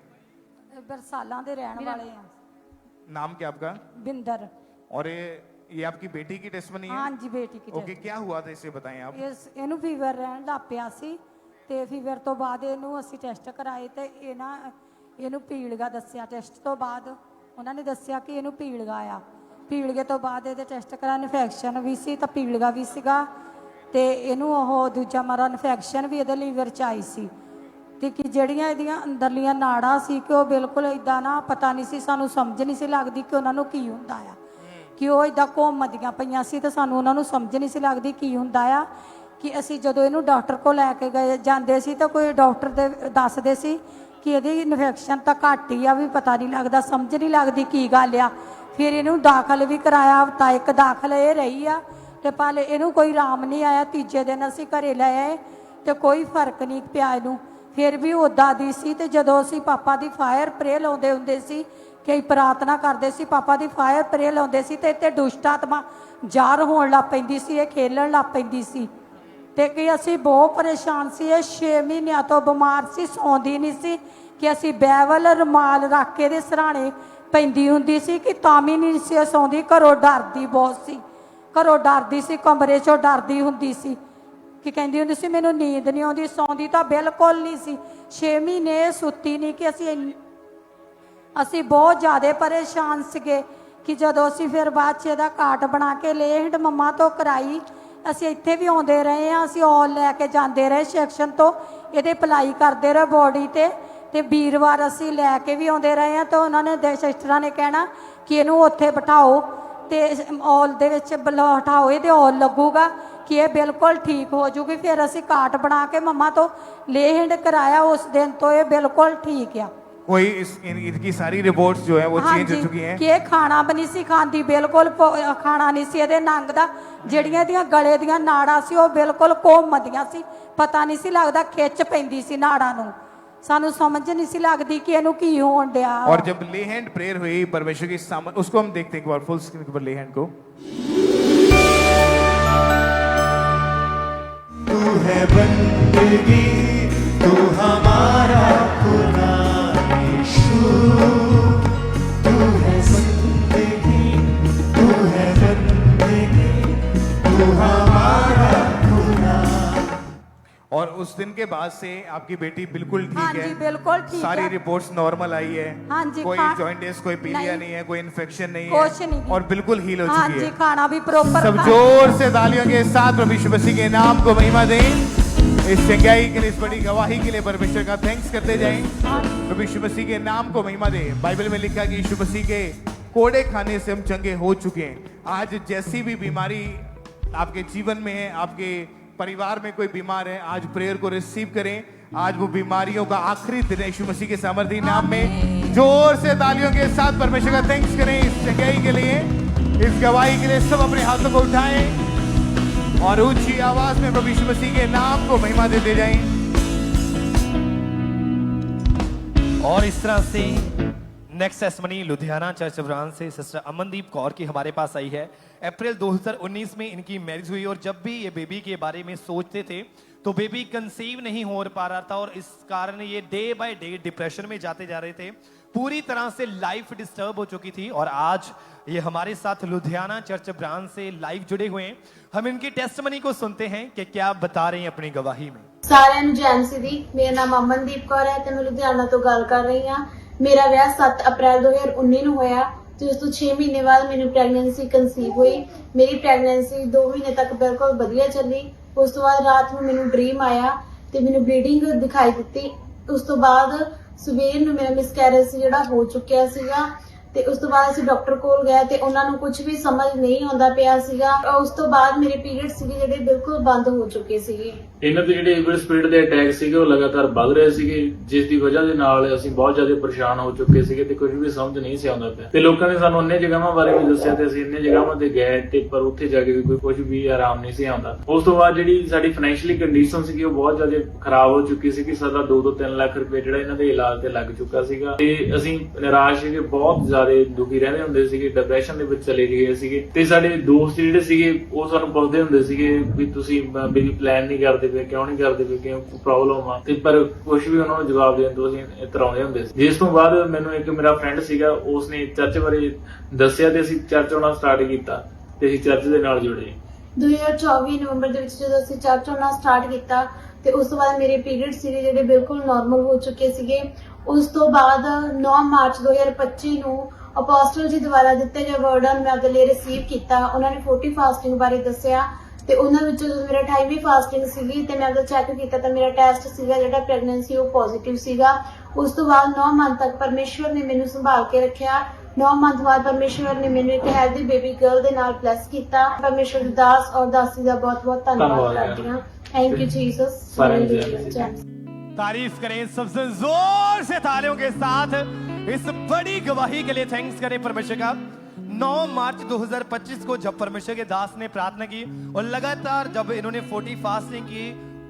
बरसालां दे रहने वाले हैं। नाम क्या आपका? बिंदर। और ये आपकी बेटी की टेस्टमनी है? हाँ जी, बेटी की। ओके, क्या हुआ था इसे बताएं आप। ਇਹਨੂੰ ਫੀਵਰ ਰਹਿਣ ਲੱਗ ਪਿਆ ਸੀ, ਤੇ ਫੀਵਰ ਤੋਂ ਬਾਅਦ ਇਹਨੂੰ ਅਸੀਂ ਟੈਸਟ ਕਰਾਏ, ਤੇ ਇਹਨੂੰ ਪੀਲਗਾ ਦੱਸਿਆ। ਟੈਸਟ ਤੋਂ ਬਾਅਦ ਉਹਨਾਂ ਨੇ ਦੱਸਿਆ ਕਿ ਇਹਨੂੰ ਪੀਲਗਾ ਆ। ਪੀਲਗੇ ਤੋਂ ਬਾਅਦ ਇਹਦੇ ਟੈਸਟ ਕਰਾ, ਇਨਫੈਕਸ਼ਨ ਵੀ ਸੀ ਤਾਂ ਪੀਲਗਾ ਵੀ ਸੀਗਾ, ਤੇ ਇਹਨੂੰ ਉਹ ਦੂਜਾ ਮਾਰਾ ਇਨਫੈਕਸ਼ਨ ਵੀ ਇਹਦੇ ਲੀਵਰ 'ਚ ਆਈ ਸੀ, ਤੇ ਕਿ ਜਿਹੜੀਆਂ ਇਹਦੀਆਂ ਅੰਦਰਲੀਆਂ ਨਾੜਾਂ ਸੀ ਕਿ ਉਹ ਬਿਲਕੁਲ ਇਦਾਂ ਨਾ ਪਤਾ ਨਹੀਂ ਸੀ, ਸਾਨੂੰ ਸਮਝ ਨਹੀਂ ਸੀ ਲੱਗਦੀ ਕਿ ਉਹਨਾਂ ਨੂੰ ਕੀ ਹੁੰਦਾ ਆ, ਕਿ ਉਹ ਇਦਾਂ ਘੁੰਮਦੀਆਂ ਪਈਆਂ ਸੀ, ਤੇ ਸਾਨੂੰ ਉਹਨਾਂ ਨੂੰ ਸਮਝ ਨਹੀਂ ਸੀ ਲੱਗਦੀ ਕੀ ਹੁੰਦਾ ਆ। ਕਿ ਅਸੀਂ ਜਦੋਂ ਇਹਨੂੰ ਡਾਕਟਰ ਕੋਲ ਲੈ ਕੇ ਗਏ ਜਾਂਦੇ ਸੀ, ਤਾਂ ਕੋਈ ਡਾਕਟਰ ਦੇ ਦੱਸਦੇ ਸੀ ਕਿ ਇਹਦੀ ਇਨਫੈਕਸ਼ਨ ਤਾਂ ਘੱਟ ਹੀ ਆ, ਵੀ ਪਤਾ ਨਹੀਂ ਲੱਗਦਾ, ਸਮਝ ਨਹੀਂ ਲੱਗਦੀ ਕੀ ਗੱਲ ਆ। ਫਿਰ ਇਹਨੂੰ ਦਾਖਲ ਵੀ ਕਰਾਇਆ, ਹਫ਼ਤਾ ਇੱਕ ਦਾਖਲ ਇਹ ਰਹੀ ਆ, ਤੇ ਪਰ ਇਹਨੂੰ ਕੋਈ ਆਰਾਮ ਨਹੀਂ ਆਇਆ। ਤੀਜੇ ਦਿਨ ਅਸੀਂ ਘਰੇ ਲੈ ਆਏ, ਤੇ ਕੋਈ ਫਰਕ ਨਹੀਂ ਪਿਆ ਇਹਨੂੰ, ਫਿਰ ਵੀ ਉੱਦਾਂ ਦੀ ਸੀ। ਤੇ ਜਦੋਂ ਅਸੀਂ ਪਾਪਾ ਦੀ ਫਾਇਰ ਪ੍ਰੇ ਲਾਉਂਦੇ ਹੁੰਦੇ ਸੀ, ਕਈ ਪ੍ਰਾਰਥਨਾ ਕਰਦੇ ਸੀ, ਪਾਪਾ ਦੀ ਫਾਇਰ ਪ੍ਰੇ ਲਾਉਂਦੇ ਸੀ, ਤੇ ਇੱਥੇ ਦੁਸ਼ਟ ਆਤਮਾ ਜ਼ਾਹਰ ਹੋਣ ਲੱਗ ਪੈਂਦੀ ਸੀ, ਇਹ ਖੇਲਣ ਲੱਗ ਪੈਂਦੀ ਸੀ। ਤੇ ਕਿ ਅਸੀਂ ਬਹੁਤ ਪਰੇਸ਼ਾਨ ਸੀ। ਇਹ 6 ਮਹੀਨਿਆਂ ਤੋਂ ਬਿਮਾਰ ਸੀ, ਸੌਂਦੀ ਨਹੀਂ ਸੀ ਕਿ ਅਸੀਂ ਬਾਈਬਲ ਰੁਮਾਲ ਰੱਖ ਕੇ ਦੇ ਸਰਾਣੇ ਪੈਂਦੀ ਹੁੰਦੀ ਸੀ ਕਿ ਤਾਂ ਵੀ ਨਹੀਂ ਸੀ ਸੌਂਦੀ। ਘਰੋਂ ਡਰਦੀ ਬਹੁਤ ਸੀ, ਘਰੋਂ ਡਰਦੀ ਸੀ, ਕਮਰੇ 'ਚੋਂ ਡਰਦੀ ਹੁੰਦੀ ਸੀ ਕਿ ਕਹਿੰਦੀ ਹੁੰਦੀ ਸੀ ਮੈਨੂੰ ਨੀਂਦ ਨਹੀਂ ਆਉਂਦੀ। ਸੌਂਦੀ ਤਾਂ ਬਿਲਕੁਲ ਨਹੀਂ ਸੀ। 6 ਮਹੀਨੇ ਸੁੱਤੀ ਨਹੀਂ ਕਿ ਅਸੀਂ ਬਹੁਤ ਜ਼ਿਆਦਾ ਪਰੇਸ਼ਾਨ ਸੀਗੇ ਕਿ ਜਦੋਂ ਅਸੀਂ ਫਿਰ ਬਾਅਦ 'ਚ ਇਹਦਾ ਕਾਰਡ ਬਣਾ ਕੇ ਲੇਹਡ ਮੰਮਾ ਤੋਂ ਕਰਾਈ। ਅਸੀਂ ਇੱਥੇ ਵੀ ਆਉਂਦੇ ਰਹੇ ਹਾਂ, ਅਸੀਂ ਔਲ ਲੈ ਕੇ ਜਾਂਦੇ ਰਹੇ ਸੈਕਸ਼ਨ ਤੋਂ, ਇਹਦੇ ਅਪਲਾਈ ਕਰਦੇ ਰਹੇ ਬੋਡੀ ਤੇ ਵੀਰਵਾਰ ਅਸੀਂ ਲੈ ਕੇ ਵੀ ਆਉਂਦੇ ਰਹੇ ਹਾਂ। ਤਾਂ ਉਹਨਾਂ ਨੇ ਸਿਸਟਰਾਂ ਨੇ ਕਹਿਣਾ ਕਿ ਇਹਨੂੰ ਉੱਥੇ ਬਿਠਾਓ ਤੇ ਔਲ ਦੇ ਵਿੱਚ ਬਿਠਾਓ, ਇਹਦੇ ਔਲ ਲੱਗੂਗਾ कि ये बिल्कुल ठीक हो जूगी। फिर असी कार्ड बना के मम्मा तो लेहंड कराया, उस दिन तो ये बिल्कुल ठीक है। कोई इनकी सारी रिपोर्ट्स जो है वो चेंज हो चुकी हैं कि ये खाना भी नहीं सी खाती, बिल्कुल खाना नहीं सी ਇਹਦੇ ਨੰਗ ਦਾ। ਜਿਹੜੀਆਂ ਦੀਆਂ ਗਲੇ ਦੀਆਂ ਨਾੜਾਂ ਸੀ ਉਹ ਬਿਲਕੁਲ ਘੁੰਮਦੀਆਂ ਸੀ, ਪਤਾ ਨਹੀਂ ਸੀ ਲੱਗਦਾ, ਖਿੱਚ ਪੈਂਦੀ ਸੀ ਨਾੜਾਂ ਨੂੰ। ਸਾਨੂੰ ਸਮਝ नहीं सी लगती कि ਇਹਨੂੰ ਕੀ ਹੋਣ ਡਿਆ। और जब लेहैंड प्रेयर हुई परमेश्वर की सामने, उसको हम देखते हैं एक बार फुल स्क्रीन पर लेहैंड को। तू है बंदगी, तू हमारा खुदा यीशु। तू है बंदगी, तू है बंदगी, तू हमारा खुदा। और उस दिन के बाद से आपकी बेटी बिल्कुल हाँ ठीक जी, है, बिल्कुल ठीक सारी है। रिपोर्ट्स नॉर्मल आई है। हाँ जी, कोई जॉइंटिस, कोई पीलिया नहीं। नहीं है, कोई इन्फेक्शन नहीं कुछ है, नहीं। और बिल्कुल हील हो हाँ चुकी जी, है। खाना भी प्रॉपर। सब जोर से तालियों के साथ प्रभु यीशु मसीह के नाम को महिमा दें। इस चंगाई के लिए, इस बड़ी गवाही के लिए परमेश्वर का थैंक्स करते जाएं। प्रभु यीशु मसीह के नाम को महिमा दें। बाइबल में लिखा कि यीशु मसीह के कोड़े खाने से हम चंगे हो चुके हैं। आज जैसी भी बीमारी आपके जीवन में है, आपके परिवार में कोई बीमार है, आज प्रेयर को रिसीव करें। आज वो बीमारियों का आखिरी दिन है यीशु मसीह के सामर्थी नाम में। जोर से तालियों के साथ परमेश्वर का थैंक्स करें इस चंगाई के लिए, इस गवाही के लिए। सब अपने हाथों को उठाएं और ऊंची आवाज में प्रभु यीशु मसीह के नाम को महिमा देते जाएं। और इस तरह से next testimony Ludhiana church branch से सिस्टर अमनदीप कौर की हमारे पास आई है। अप्रैल 2019 में इनकी मैरिज हुई और जब भी ये बेबी के बारे में सोचते थे तो बेबी कंसीव नहीं हो पा रहा था और इस कारण ये डे बाय डे डिप्रेशन में जाते जा रहे थे। पूरी तरह से लाइफ डिस्टर्ब हो चुकी थी और आज ये हमारे साथ लुधियाना चर्च ब्रांच से लाइव जुड़े हुए हैं। हम इनकी टेस्टिमनी को सुनते हैं कि क्या बता रहे हैं अपनी गवाही में। ਸਾਰਿਆਂ ਨੂੰ ਜੈਨ ਸਿਦੀ। ਮੇਰਾ ਨਾਮ ਅਮਨਦੀਪ ਕੌਰ ਹੈ ਤੇ ਮੈਂ ਲੁਧਿਆਣਾ ਤੋਂ ਗੱਲ ਕਰ ਰਹੀ ਹਾਂ। ਮੇਰਾ ਵਿਆਹ 7 ਅਪ੍ਰੈਲ 2019 ਨੂੰ ਹੋਇਆ ਤੇ ਉਸ ਤੋਂ 6 ਮਹੀਨੇ ਬਾਅਦ ਮੈਨੂੰ ਪ੍ਰੈਗਨੈਂਸੀ ਕਨਸੀਵ ਹੋਈ। ਮੇਰੀ ਪ੍ਰੈਗਨੈਂਸੀ 2 ਮਹੀਨੇ ਤੱਕ ਬਿਲਕੁਲ ਵਧੀਆ ਚੱਲੀ। ਉਸ ਤੋਂ ਬਾਅਦ ਰਾਤ ਨੂੰ ਮੈਨੂੰ ਡ੍ਰੀਮ ਆਇਆ ਤੇ ਮੈਨੂੰ ਬਲੀਡਿੰਗ ਦਿਖਾਈ ਦਿੱਤੀ। ਉਸ ਤੋਂ ਬਾਅਦ ਸਵੇਰ ਨੂੰ ਮੇਰਾ ਮਿਸਕੈਰੇਜ ਜਿਹੜਾ ਹੋ ਚੁੱਕਿਆ ਸੀਗਾ ਤੇ ਉਸ ਤੋਂ ਬਾਅਦ ਅਸੀਂ ਡਾਕਟਰ ਕੋਲ ਗਏ ਤੇ ਉਹਨਾਂ ਨੂੰ ਕੁਝ ਵੀ ਸਮਝ ਨਹੀਂ ਆਉਂਦਾ ਪਿਆ ਸੀਗਾ। ਉਸ ਤੋਂ ਬਾਅਦ ਮੇਰੇ ਪੀਰੀਅਡ ਸੀਗੇ ਜਿਹੜੇ ਬਿਲਕੁਲ ਬੰਦ ਹੋ ਚੁੱਕੇ ਸੀਗੇ। ਇਹਨਾਂ ਦੇ ਜਿਹੜੇ ਈਵਲ ਸਪਿਰਿਟ ਦੇ ਅਟੈਕ ਸੀਗੇ ਉਹ ਲਗਾਤਾਰ ਵੱਧ ਰਹੇ ਸੀਗੇ, ਜਿਸ ਦੀ ਵਜ੍ਹਾ ਦੇ ਨਾਲ ਅਸੀਂ ਬਹੁਤ ਜ਼ਿਆਦਾ ਪਰੇਸ਼ਾਨ ਹੋ ਚੁੱਕੇ ਸੀਗੇ ਤੇ ਕੁਝ ਵੀ ਸਮਝ ਨਹੀਂ ਸੀ ਆਉਂਦਾ ਪਿਆ। ਤੇ ਲੋਕਾਂ ਨੇ ਸਾਨੂੰ ਇੰਨੇ ਜਗ੍ਹਾਵਾਂ ਬਾਰੇ ਵੀ ਦੱਸਿਆ ਤੇ ਅਸੀਂ ਇੰਨੇ ਜਗ੍ਹਾਵਾਂ ਤੇ ਗਏ ਤੇ ਪਰ ਉੱਥੇ ਜਾ ਕੇ ਵੀ ਕੋਈ ਕੁਝ ਵੀ ਆਰਾਮ ਨਹੀਂ ਸੀ ਆਉਂਦਾ। ਉਸ ਤੋਂ ਬਾਅਦ ਜਿਹੜੀ ਸਾਡੀ ਫਾਈਨੈਂਸ਼ੀਅਲੀ ਕੰਡੀਸ਼ਨ ਸੀਗੀ ਉਹ ਬਹੁਤ ਜ਼ਿਆਦਾ ਖਰਾਬ ਹੋ ਚੁੱਕੀ ਸੀ ਕਿ ਸਾਡਾ 2 ਤੋਂ 3 ਲੱਖ ਰੁਪਏ ਜਿਹੜਾ ਇਹਨਾਂ ਦੇ ਇਲਾਜ ਤੇ ਲੱਗ ਚੁੱਕਾ ਸੀਗਾ ਤੇ ਅਸੀਂ ਨਿਰਾਸ਼ ਸੀਗੇ, ਬਹੁਤ ਜ਼ਿਆਦਾ ਦੁਖੀ ਰਹਿੰਦੇ ਹੁੰਦੇ ਸੀਗੇ, ਡਿਪਰੈਸ਼ਨ ਦੇ ਵਿੱਚ ਚਲੇ ਗਏ ਸੀਗੇ। ਤੇ ਸਾਡੇ ਦੋਸਤ ਜਿਹੜੇ ਸੀਗੇ ਉਹ ਸਾਨੂੰ ਪੁੱਛਦੇ ਹੁੰਦੇ ਸੀਗੇ ਵੀ ਤੁਸੀਂ ਬੇਬੀ ਪਲਾਨ ਨਹੀਂ ਕਰਦੇ ਪਏ, ਕਿਉਂ ਨਹੀਂ ਕਰਦੇ ਪਏ, ਕਿਉਂ ਪ੍ਰੋਬਲਮ ਆ, ਤੇ ਪਰ ਕੁਝ ਵੀ ਉਹਨਾਂ ਨੂੰ ਜਵਾਬ ਦੇਣ ਤੋਂ ਅਸੀਂ ਇਤਰਾਉਂਦੇ ਹੁੰਦੇ ਸੀ। ਜਿਸ ਤੋਂ ਬਾਅਦ ਮੈਨੂੰ ਇੱਕ ਮੇਰਾ ਫਰੈਂਡ ਸੀਗਾ, ਉਸਨੇ ਚਰਚ ਬਾਰੇ ਦੱਸਿਆ ਤੇ ਅਸੀਂ ਚਰਚ ਆਉਣਾ ਸਟਾਰਟ ਕੀਤਾ ਤੇ ਅਸੀਂ ਚਰਚ ਦੇ ਨਾਲ ਜੁੜੇ। 2024 ਨਵੰਬਰ ਦੇ ਵਿੱਚ ਜਦੋਂ ਅਸੀਂ ਚਰਚ ਆਉਣਾ ਸਟਾਰਟ ਕੀਤਾ ਤੇ ਉਸ ਤੋਂ ਬਾਅਦ ਮੇਰੇ ਪੀਰੀਅਡ ਸੀਗੇ ਜਿਹੜੇ ਬਿਲਕੁਲ ਨਾਰਮਲ ਹੋ ਚੁੱਕੇ ਸੀਗੇ। ਉਸ ਤੋਂ ਬਾਅਦ 9 ਮਾਰਚ 2025 ਨੂੰ ਅਪੋਸਟਲ ਜੀ ਦੁਆਰਾ ਦਿੱਤੇ ਗਏ ਵਰਡਨ ਮੈਂ ਆਪਣੇ ਲਈ ਰਿਸੀਵ ਕੀਤਾ। ਉਹਨਾਂ ਨੇ 40 ਫਾਸਟਿੰਗ ਬਾਰੇ ਦੱਸਿਆ ਤੇ ਉਹਨਾਂ ਵਿੱਚੋਂ ਜਦੋਂ ਮੇਰਾ 28ਵੀਂ ਫਾਸਟਿੰਗ ਸੀਗੀ ਤੇ ਮੈਂ ਉਹਦਾ ਚੈੱਕ ਕੀਤਾ ਤਾਂ ਮੇਰਾ ਟੈਸਟ ਸੀਗਾ ਜਿਹੜਾ ਪ੍ਰੈਗਨੈਂਸੀ ਉਹ ਪੋਜ਼ਿਟਿਵ ਸੀਗਾ। ਉਸ ਤੋਂ ਬਾਅਦ 9 ਮੰਥ ਤੱਕ ਪਰਮੇਸ਼ਵਰ ਨੇ ਮੈਨੂੰ ਸੰਭਾਲ ਕੇ ਰੱਖਿਆ। 9 ਮੰਥ ਬਾਅਦ ਪਰਮੇਸ਼ਵਰ ਨੇ ਮੈਨੂੰ ਇੱਕ ਹੈਲਦੀ ਬੇਬੀ ਗਰਲ ਦੇ ਨਾਲ ਬਲੈਸ ਕੀਤਾ। ਪਰਮੇਸ਼ਵਰ ਦੀ ਦਾਸ ਔਰ ਦਾਸੀ ਦਾ ਬਹੁਤ-ਬਹੁਤ ਧੰਨਵਾਦ ਕਰਦੀ ਹਾਂ। Thank you Jesus. तारीफ करें सबसे जोर से तालियों के साथ इस बड़ी गवाही के लिए। थैंक्स करें परमेश्वर का। 9 मार्च 2025 को जब परमेश्वर के दास ने प्रार्थना की और लगातार जब इन्होंने 40 फास्टिंग की,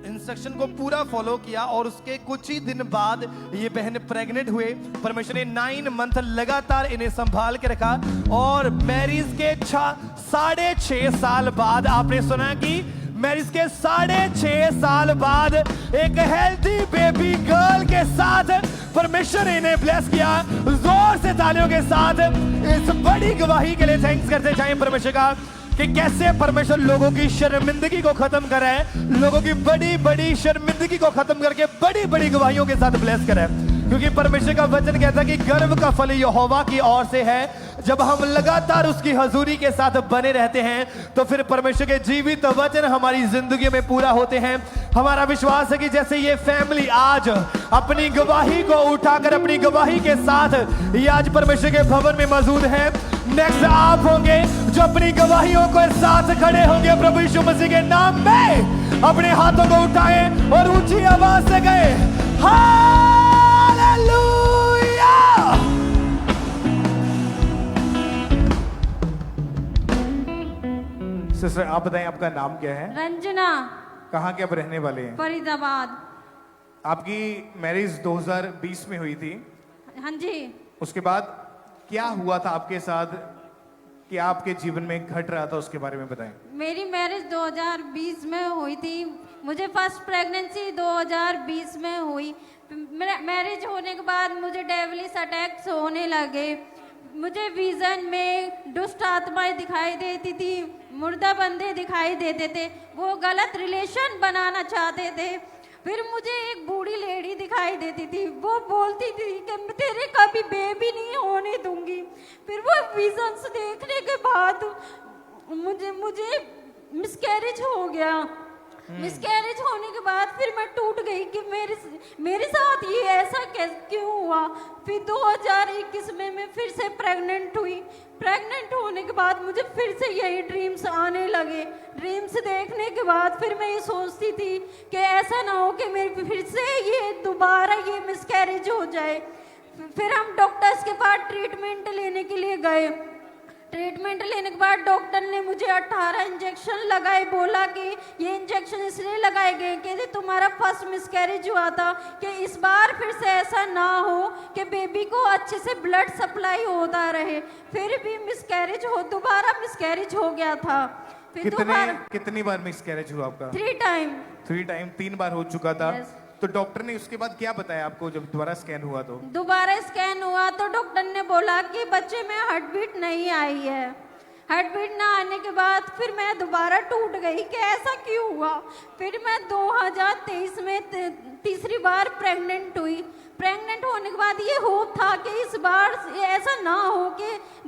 इंस्ट्रक्शन को पूरा फॉलो किया और उसके कुछ ही दिन बाद ये बहन प्रेग्नेंट हुए। परमेश्वर ने 9 मंथ लगातार इन्हें संभाल के रखा और मैरिज के 6.5 साल बाद आपने सुना कि मैरिज के 6.5 साल बाद एक हेल्थी बेबी गर्ल के साथ परमेश्वर ने इन्हें ब्लेस किया। जोर से तालियों के साथ इस बड़ी गवाही के लिए थैंक्स करते जाएं परमेश्वर का कि कैसे परमेश्वर लोगों की शर्मिंदगी को खत्म करे, लोगों की बड़ी बड़ी शर्मिंदगी को खत्म करके बड़ी बड़ी गवाहियों के साथ ब्लेस करे। क्योंकि परमेश्वर का वचन कहता है कि गर्व का फल यहोवा की ओर से है। जब हम लगातार उसकी हजूरी के साथ बने रहते हैं तो फिर परमेश्वर के जीवित वचन हमारी जिंदगी में पूरा होते हैं। हमारा विश्वास है कि जैसे ये फैमिली आज अपनी गवाही को उठाकर अपनी गवाही के साथ ये आज परमेश्वर के भवन में मौजूद है, नेक्स्ट आप होंगे जो अपनी गवाहियों के साथ खड़े होंगे प्रभु यीशु मसीह के नाम में। अपने हाथों को उठाएं और ऊंची आवाज से गए हालेलुया। सिस्टर आप बताएं आपका नाम क्या है? रंजना, कहाँ के आप रहने वाले हैं? फरीदाबाद। आपकी मैरिज 2020 में हुई थी, हाँ जी। उसके बाद क्या हुआ था आपके साथ, क्या आपके जीवन में घट रहा था उसके बारे में बताएं। मेरी मैरिज 2020 में हुई थी। मुझे फर्स्ट प्रेगनेंसी 2020 में हुई। मैरिज होने के बाद मुझे डेविलिश अटैक्स होने लगे। मुझे विजन में दुष्ट आत्माएं दिखाई देती थी, मुर्दा बंदे दिखाई देते थे, वो गलत रिलेशन बनाना चाहते थे। फिर मुझे एक बूढ़ी लेडी दिखाई देती थी, वो बोलती थी कि मैं तेरे कभी बेबी नहीं होने दूंगी। फिर वो विजन्स देखने के बाद मुझे मिसकैरेज हो गया। मिसकैरेज होने के बाद फिर मैं टूट गई कि मेरे साथ ये ऐसा क्यों हुआ। फिर 2021 में मैं फिर से प्रेग्नेंट हुई। प्रेग्नेंट होने के बाद मुझे फिर से यही ड्रीम्स आने लगे। ड्रीम्स देखने के बाद फिर मैं ये सोचती थी कि ऐसा ना हो कि मेरे फिर से ये दोबारा ये मिसकैरेज हो जाए। फिर हम डॉक्टर्स के पास ट्रीटमेंट लेने के लिए गए। ट्रीटमेंट लेने के बाद डॉक्टर ने मुझे 18 इंजेक्शन लगाए। बोला कि ये इंजेक्शन इसलिए लगाए गए कि तुम्हारा फर्स्ट मिसकैरेज हुआ था, कि इस बार फिर से ऐसा ना हो कि बेबी को अच्छे से ब्लड सप्लाई होता रहे। फिर भी मिसकैरेज हो, दोबारा मिसकैरेज हो गया था। फिर कितनी बार मिसकैरेज हुआ आपका? 3 टाइम 3 बार हो चुका था। Yes. तो डॉक्टर ने उसके बाद क्या बताया आपको जब दोबारा स्कैन हुआ तो? दोबारा स्कैन हुआ तो डॉक्टर ने बोला कि बच्चे में हार्ट बीट नहीं आई है। हार्ट बीट ना आने के बाद फिर मैं दोबारा टूट गई कि ऐसा क्यों हुआ। फिर मैं 2023 में तीसरी बार प्रेग्नेंट हुई। प्रेग्नेंट होने के बाद ये होप था कि इस बार ऐसा ना हो कि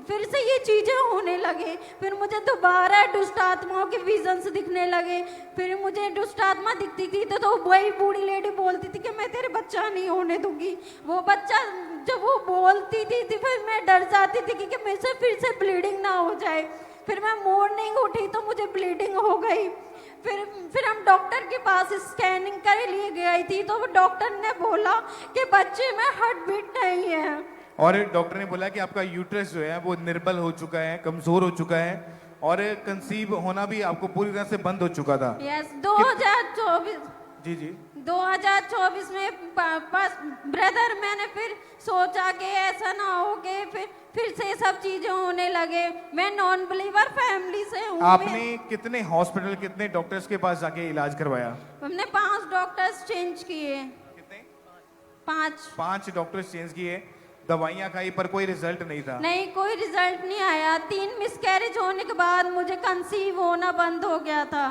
फिर से ये चीज़ें होने लगे। फिर मुझे दोबारा दुष्ट आत्माओं के विजन्स दिखने लगे। फिर मुझे दुष्ट आत्मा दिखती थी तो वही बूढ़ी लेडी बोलती थी कि मैं तेरे बच्चा नहीं होने दूंगी। वो बच्चा जब वो बोलती थी फिर मैं डर जाती थी कि मेरे से फिर से ब्लीडिंग ना हो जाए। फिर मैं मॉर्निंग उठी तो मुझे ब्लीडिंग हो गई। फिर हम डॉक्टर के पास स्कैनिंग के लिए गई थी तो डॉक्टर ने बोला कि बच्चे में हार्ट बीट नहीं है। और डॉक्टर ने बोला कि आपका यूट्रस जो है वो निर्बल हो चुका है, कमजोर हो चुका है और कंसीव होना भी आपको पूरी तरह से बंद हो चुका था। यस, 2024 जी 2024 में ब्रदर मैंने फिर सोचा कि ऐसा ना हो कि फिर से सब चीजें होने लगे। मैं नॉन बिलीवर फैमिली से हूँ। आपने कितने हॉस्पिटल, कितने डॉक्टर्स के पास जाके इलाज करवाया? हमने 5 डॉक्टर्स चेंज किए। कितने? 5 डॉक्टर्स चेंज किए, दवाइयाँ खाई पर कोई रिजल्ट नहीं था? नहीं, कोई रिजल्ट नहीं आया। 3 मिसकैरेज होने के बाद मुझे कंसीव होना बंद हो गया था।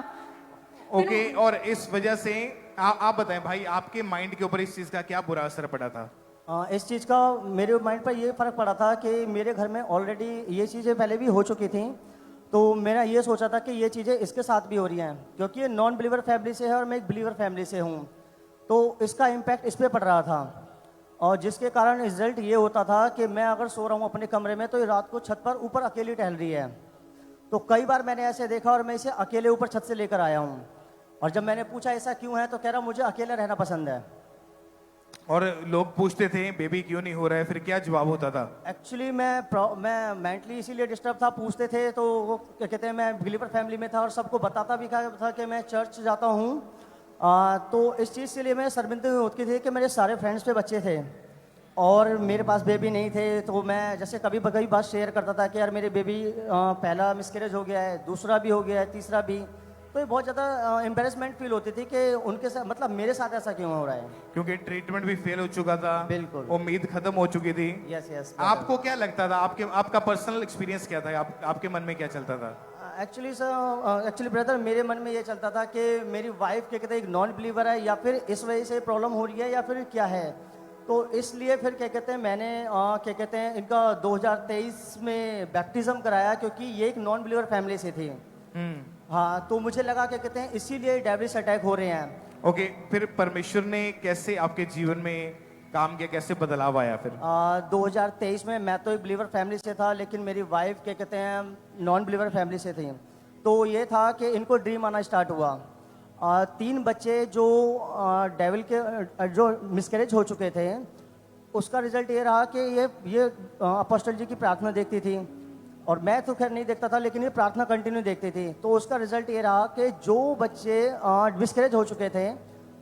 ओके, और इस वजह से आप बताएं भाई, आपके माइंड के ऊपर इस चीज का क्या बुरा असर पड़ा था? इस चीज़ का मेरे माइंड पर ये फ़र्क पड़ा था कि मेरे घर में ऑलरेडी ये चीज़ें पहले भी हो चुकी थी। तो मैंने ये सोचा था कि ये चीज़ें इसके साथ भी हो रही हैं, क्योंकि ये नॉन बिलीवर फैमिली से है और मैं एक बिलीवर फैमिली से हूँ। तो इसका इम्पैक्ट इस पर पड़ रहा था और जिसके कारण रिजल्ट ये होता था कि मैं अगर सो रहा हूँ अपने कमरे में तो ये रात को छत पर ऊपर अकेली टहल रही है। तो कई बार मैंने ऐसे देखा और मैं इसे अकेले ऊपर छत से लेकर आया हूँ। और जब मैंने पूछा ऐसा क्यों है तो कह रहा मुझे अकेला रहना पसंद है। और लोग पूछते थे बेबी क्यों नहीं हो रहा है, फिर क्या जवाब होता था? एक्चुअली मैं मेंटली इसीलिए डिस्टर्ब था। पूछते थे तो वो क्या कहते हैं, मैं बिलीवर फैमिली में था और सबको बताता भी था कि मैं चर्च जाता हूँ। तो इस चीज़ के लिए मैं शर्मिंदगी होती थी कि मेरे सारे फ्रेंड्स पे बच्चे थे और मेरे पास बेबी नहीं थे। तो मैं जैसे कभी कभी बात शेयर करता था कि यार मेरे बेबी पहला मिसकैरेज हो गया है, दूसरा भी हो गया है, तीसरा भी। तो ये बहुत ज़्यादा एम्बेरसमेंट फील होती थी कि उनके साथ मतलब मेरे साथ ऐसा क्यों हो रहा है। क्योंकि ट्रीटमेंट भी फेल हो चुका था, बिल्कुल। उम्मीद खत्म हो चुकी थी। Yes yes. आपको क्या लगता था, आपका पर्सनल एक्सपीरियंस क्या था, आपके मन में क्या चलता था? एक्चुअली ब्रदर मेरे मन में ये चलता था कि मेरी वाइफ क्या कहते हैं एक नॉन बिलीवर है, या फिर इस वजह से प्रॉब्लम हो रही है, या फिर क्या है। तो इसलिए फिर क्या कहते हैं मैंने क्या कहते हैं इनका 2023 में बैप्टिज्म कराया, क्योंकि ये एक नॉन बिलीवर फैमिली से थी। हाँ, तो मुझे लगा क्या कहते हैं इसीलिए डायबिटीज अटैक हो रहे हैं। ओके, फिर परमेश्वर ने कैसे आपके जीवन में काम किया, कैसे बदलाव आया फिर? 2023 में मैं तो एक बिलीवर फैमिली से था, लेकिन मेरी वाइफ क्या कहते हैं नॉन बिलीवर फैमिली से थी। तो ये था कि इनको ड्रीम आना स्टार्ट हुआ। 3 बच्चे जो डेविल के जो मिसकैरेज हो चुके थे, उसका रिजल्ट ये रहा कि ये अपोस्टल जी की प्रार्थना देखती थी, और मैं तो खैर नहीं देखता था, लेकिन ये प्रार्थना कंटिन्यू देखती थी। तो उसका रिजल्ट ये रहा कि जो बच्चे मिसकैरेज हो चुके थे,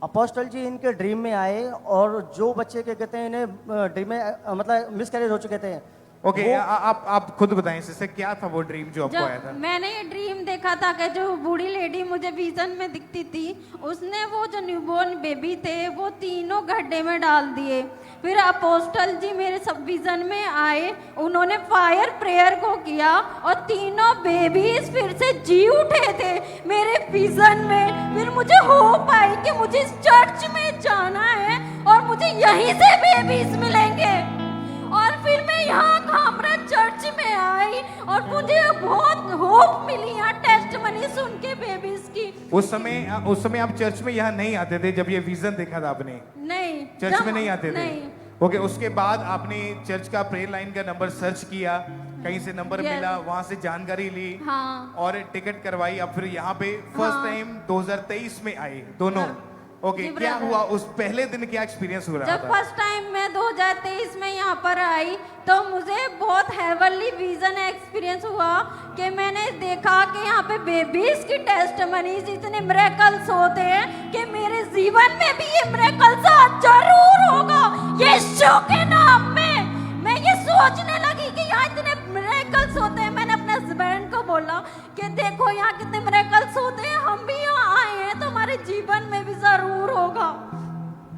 अपोस्टल जी इनके ड्रीम में आए, और जो बच्चे क्या कहते हैं इन्हें ड्रीम में मतलब मिसकैरेज हो चुके थे। ओके, आप खुद बताएं इससे क्या था वो ड्रीम जो आपको आया था? मैंने ये ड्रीम देखा था कि जो बूढ़ी लेडी मुझे विजन में दिखती थी, उसने वो जो न्यूबॉर्न बेबी थे वो तीनों गड्ढे में डाल दिए। फिर अपोस्टल जी मेरे सब विजन में आए, उन्होंने फायर प्रेयर को किया, और तीनों बेबीज फिर से जी उठे थे मेरे विजन में। फिर मुझे होप आई कि मुझे इस चर्च में जाना है और मुझे यहीं से बेबीज मिलेंगे। और फिर मैं यहाँ खामरा चर्च में आई और मुझे बहुत होप मिली यहाँ टेस्टमनी सुन के बेबीज की। उस समय आप चर्च में यहाँ नहीं आते थे जब ये विजन देखा था आपने? नहीं, चर्च में नहीं आते थे? नहीं। ओके, उसके बाद आपने चर्च का प्रेयर लाइन का नंबर सर्च किया, कहीं से नंबर मिला, वहां से जानकारी ली, हाँ। और टिकट करवाई। अब फिर यहाँ पे फर्स्ट टाइम 2023 में आए दोनों। ओके, क्या हुआ उस पहले दिन, क्या एक्सपीरियंस हो रहा जब था? फर्स्ट टाइम मैं 2023 में यहाँ पर आई तो मुझे बहुत हेवनली विजन एक्सपीरियंस हुआ कि मैंने देखा कि यहाँ पे बेबीज की टेस्टमनीज इतने मिरेकल्स होते हैं कि मेरे जीवन में भी ये मिरेकल्स जरूर होगा यीशु के नाम में। मैं ये सोचने लगी कि यहाँ इतने मिरेकल्स होते हैं। मैंने अपने हस्बैंड को बोला कि देखो यहाँ कितने मिरेकल्स होते हैं, हम भी यहाँ आए हैं तो हमारे जीवन में भी जरूर होगा।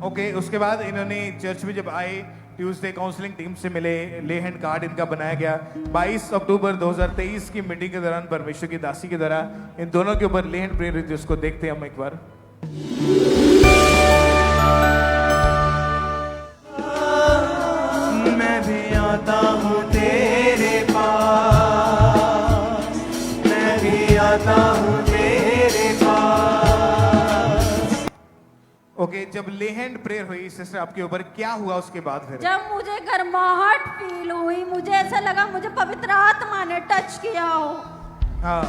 ओके, उसके बाद इन्होंने चर्च में जब आए, ट्यूसडे काउंसलिंग टीम से मिले, ले हैंड कार्ड इनका बनाया गया। 22 अक्टूबर 2023 की मीटिंग के दौरान परमेश्वर की दासी के द्वारा इन दोनों के ऊपर ले हैंड प्रेयर, जिसको देखते हैं हम एक बार। मैं भी आता हूँ तेरे पास, मैं भी आता हूँ तेरे पास। ओके, जब ले हैंड प्रेयर हुई सिस्टर आपके ऊपर, क्या हुआ उसके बाद फिर? जब मुझे गर्माहट फील हुई, मुझे ऐसा लगा मुझे पवित्र आत्मा ने टच किया हो। हाँ,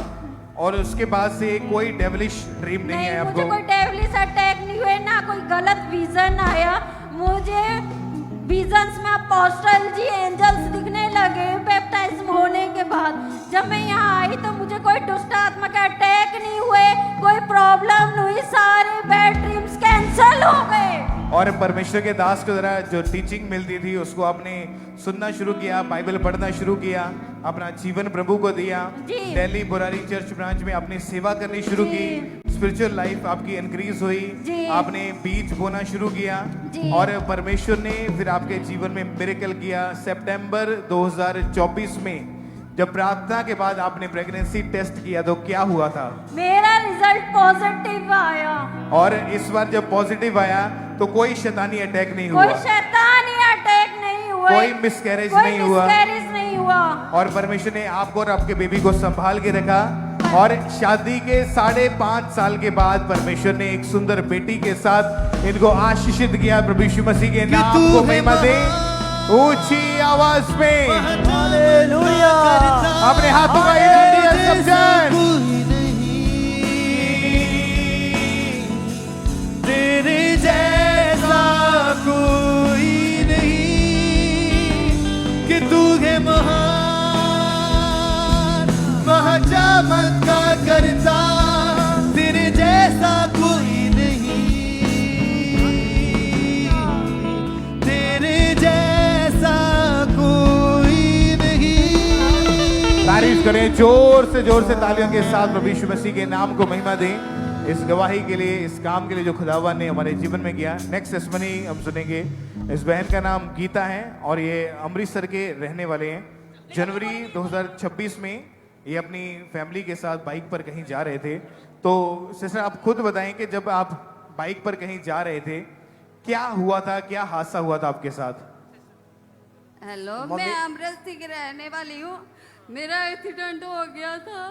और उसके बाद से कोई डेविलिश ड्रीम नहीं है आपको? मुझे कोई डेविलिश अटैक नहीं हुए, ना कोई गलत विजन आया। मुझे विजन्स में अपोस्टल जी एंजल्स दिखने लगे बैप्टिज्म होने के बाद। जब मैं यहाँ आई तो मुझे कोई दुष्ट आत्मा का अटैक नहीं हुए, कोई प्रॉब्लम नहीं हुई, सारे बैड ड्रीम्स कैंसल हो गए। और परमेश्वर के दास के द्वारा जो टीचिंग मिलती थी उसको आपने सुनना शुरू किया, बाइबल पढ़ना शुरू किया, अपना जीवन प्रभु को दिया, दिल्ली बुरारी चर्च ब्रांच में आपने सेवा करनी शुरू की, स्पिरिचुअल लाइफ आपकी इंक्रीज हुई, आपने बीज बोना शुरू किया, और परमेश्वर ने फिर आपके जीवन में मिरेकल किया। सितंबर 2024 में जब प्रार्थना के बाद आपने प्रेगनेंसी टेस्ट किया तो क्या हुआ था? मेरा रिजल्ट पॉजिटिव आया। और इस बार जब पॉजिटिव आया तो कोई शैतानी अटैक नहीं हुआ? कोई शैतानी अटैक नहीं हुआ, कोई मिसकैरेज नहीं हुआ, मिसकैरेज नहीं हुआ। और परमेश्वर ने आपको और आपके बेबी को संभाल के रखा। और शादी के 5.5 साल के बाद परमेश्वर ने एक सुंदर बेटी के साथ इनको आशीषित किया। प्रभु यीशु मसीह के नाम को महिमा दे। ऊंची आवाज में हालेलुया। अपने हाथों का सब जन तेरे जैसा कोई नहीं, कि तू है महान, महाचमत्कार करता, तेरे जैसा कोई नहीं, तेरे जैसा कोई नहीं। तारीफ तारीफ करें, जोर से तालियों के साथ प्रभु यीशु मसीह के नाम को महिमा दें इस गवाही के लिए, इस काम के लिए जो खुदावन ने हमारे जीवन में किया। नेक्स्ट टेस्टिमनी हम सुनेंगे। इस बहन का नाम गीता है और ये अमृतसर के रहने वाले हैं। जनवरी 2026 में ये अपनी फैमिली के साथ बाइक पर कहीं जा रहे थे। तो सिस्टर आप खुद बताएं कि जब आप बाइक पर कहीं जा रहे थे क्या हुआ था, क्या हादसा हुआ था आपके साथ? हेलो, मैं अमृतसर की रहने वाली हूँ। मेरा एक्सीडेंट हो गया था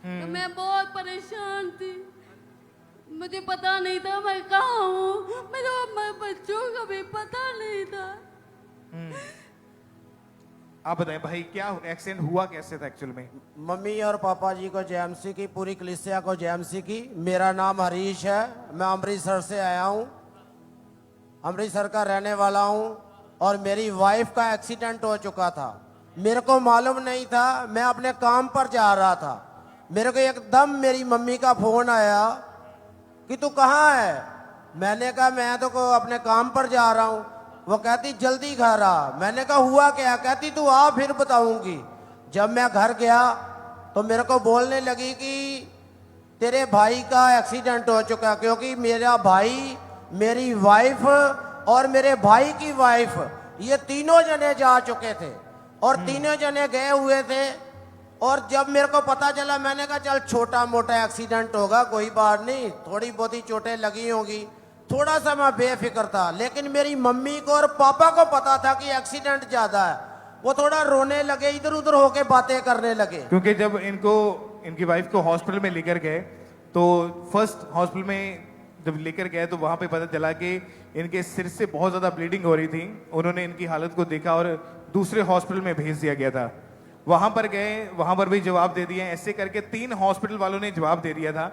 तो मैं बहुत परेशान थी। मुझे पता नहीं था मैं कहाँ हूँ, मेरे बच्चों का भी पता नहीं था। आप बताएं भाई, क्या एक्सीडेंट हुआ कैसे था एक्चुअल में? मम्मी और पापा जी को जेएमसी की, पूरी कलीसिया को जेएमसी की। मेरा नाम हरीश है, मैं अमृतसर से आया हूँ, अमृतसर का रहने वाला हूँ। और मेरी वाइफ का एक्सीडेंट हो चुका था, मेरे को मालूम नहीं था, मैं अपने काम पर जा रहा था। मेरे को एकदम मेरी मम्मी का फोन आया कि तू कहाँ है। मैंने कहा मैं तो अपने काम पर जा रहा हूँ। वो कहती जल्दी घर आ। मैंने कहा हुआ क्या? कहती तू आ फिर बताऊंगी। जब मैं घर गया तो मेरे को बोलने लगी कि तेरे भाई का एक्सीडेंट हो चुका, क्योंकि मेरा भाई, मेरी वाइफ और मेरे भाई की वाइफ, ये तीनों जने जा चुके थे और तीनों जने गए हुए थे। और जब मेरे को पता चला मैंने कहा चल छोटा मोटा एक्सीडेंट होगा, कोई बात नहीं, थोड़ी बहुत ही चोटें लगी होंगी। थोड़ा सा मैं बेफिक्र था, लेकिन मेरी मम्मी को और पापा को पता था कि एक्सीडेंट ज्यादा है। वो थोड़ा रोने लगे, इधर उधर होके बातें करने लगे। क्योंकि जब इनकी वाइफ को हॉस्पिटल में लेकर गए तो फर्स्ट हॉस्पिटल में जब लेकर गए तो वहां पे पता चला कि इनके सिर से बहुत ज्यादा ब्लीडिंग हो रही थी। उन्होंने इनकी हालत को देखा और दूसरे हॉस्पिटल में भेज दिया गया था। वहां पर गए, वहां पर भी जवाब दे दिए। ऐसे करके 3 हॉस्पिटल वालों ने जवाब दे दिया था।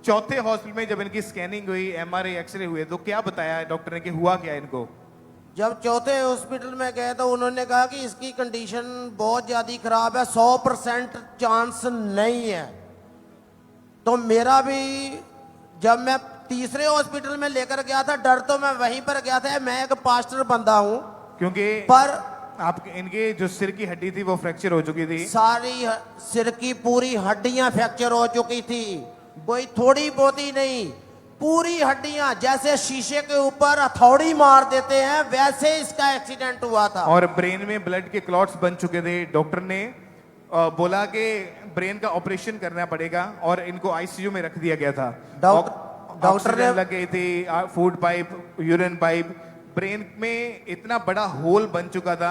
चौथे हॉस्पिटल में जब इनकी स्कैनिंग हुई, एमआरआई, एक्सरे हुए, तो क्या बताया डॉक्टर ने कि हुआ क्या इनको? जब चौथे हॉस्पिटल में गए तो उन्होंने कहा कि इसकी कंडीशन बहुत ज्यादा खराब है, 100% चांस नहीं है। तो मेरा भी, जब मैं तीसरे हॉस्पिटल में लेकर गया था, डर तो मैं वहीं पर गया था, मैं एक पास्टर बंदा हूँ। क्योंकि पर आप इनके जो सिर की हड्डी थी वो फ्रैक्चर हो चुकी थी, सारी सिर की पूरी हड्डियां फ्रैक्चर हो चुकी थी, कोई थोड़ी बहुत ही नहीं, पूरी हड्डियां। जैसे शीशे के ऊपर हथौड़ी मार देते हैं वैसे इसका एक्सीडेंट हुआ था। और ब्रेन में ब्लड के क्लॉट्स बन चुके थे। डॉक्टर ने बोला कि ब्रेन का ऑपरेशन करना पड़ेगा और इनको आईसीयू में रख दिया गया था। डॉक्टर ने लग गई थी, food pipe, urine pipe. Brain में इतना बड़ा होल बन चुका था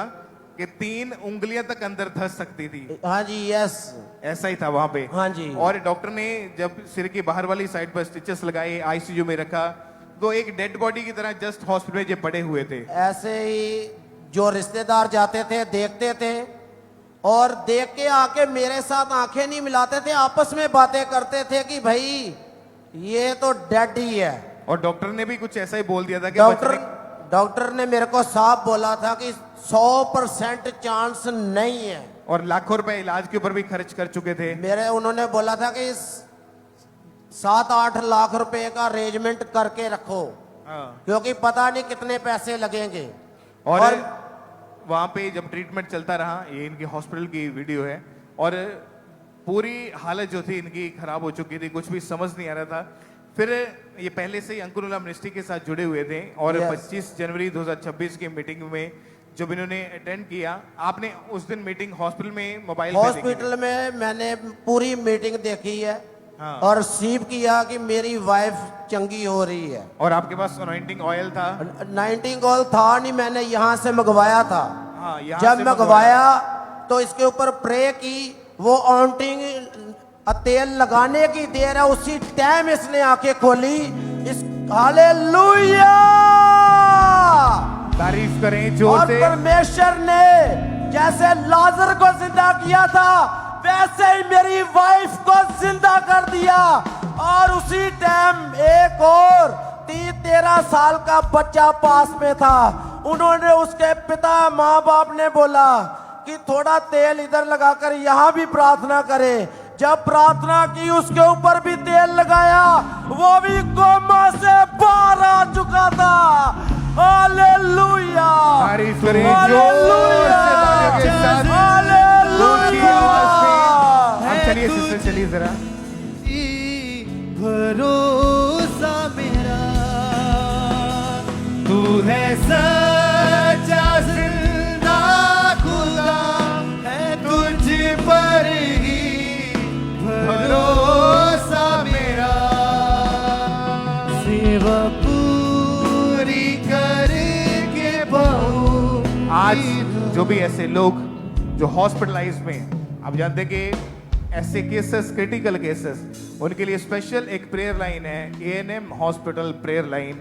कि 3 उंगलियां तक अंदर धंस सकती थी। हाँ जी, यस, ऐसा ही था वहां पे। हाँ जी। और डॉक्टर ने जब सिर की बाहर वाली साइड पर स्टिचेस लगाए, आईसीयू में रखा, तो एक डेड बॉडी की तरह जस्ट हॉस्पिटल में जो पड़े हुए थे। ऐसे ही जो रिश्तेदार जाते थे देखते थे और देख के आके मेरे साथ आंखें नहीं मिलाते थे, आपस में बातें करते थे कि भाई ये तो डेड ही है। और डॉक्टर ने भी कुछ ऐसा ही बोल दिया था कि डॉक्टर ने मेरे को साफ बोला था कि 100% चांस नहीं है। और लाखों रुपए इलाज के ऊपर भी खर्च कर चुके थे। उन्होंने बोला था कि 7-8 लाख रुपए का अरेंजमेंट करके रखो, क्योंकि पता नहीं कितने पैसे लगेंगे। और वहां पे जब ट्रीटमेंट चलता रहा, ये इनकी हॉस्पिटल की वीडियो है, और पूरी हालत जो थी इनकी खराब हो चुकी थी, कुछ भी समझ नहीं आ रहा था। फिर ये पहले से ही अंकुरुला मिनिस्ट्री के साथ जुड़े हुए थे और 25 जनवरी 2026 की मीटिंग में जब इन्होंने अटेंड किया, आपने उस दिन मीटिंग हॉस्पिटल में मोबाइल हॉस्पिटल में मैंने पूरी मीटिंग देखी है। हाँ। और रिसीव किया कि मेरी वाइफ चंगी हो रही है। और आपके पास अनॉइंटिंग ऑयल था? अनॉइंटिंग ऑयल था नहीं, मैंने यहाँ से मंगवाया था। हाँ, जब मंगवाया तो इसके ऊपर प्रे की, वो ऑन्टिंग तेल लगाने की देर है, उसी टाइम इसने आंखें खोली। इस हालेलुया, तारीफ करें जोर से। परमेश्वर ने जैसे लाजर को जिंदा किया था वैसे ही मेरी वाइफ को जिंदा कर दिया। और उसी टाइम एक और 13 साल का बच्चा पास में था। उन्होंने, उसके पिता माँ बाप ने बोला कि थोड़ा तेल इधर लगाकर यहाँ भी प्रार्थना करें। जब प्रार्थना की उसके ऊपर भी तेल लगाया, वो भी कोमा से बाहर आ चुका था। हालेलुया, तारीफ करें जोर से, तालियों के साथ, ऊंची आवाज में। चलिए जरा। भरोसा मेरा तू है सच्चा जिंदा खुदा है तुझ पर ही भरोसा मेरा सेवा पूरी करके बहु। आज जो भी ऐसे लोग जो हॉस्पिटलाइज में हैं, आप जानते हैं कि ऐसे केसेस, क्रिटिकल केसेस, उनके लिए स्पेशल एक प्रेयर लाइन है, एएनएम हॉस्पिटल प्रेयर लाइन।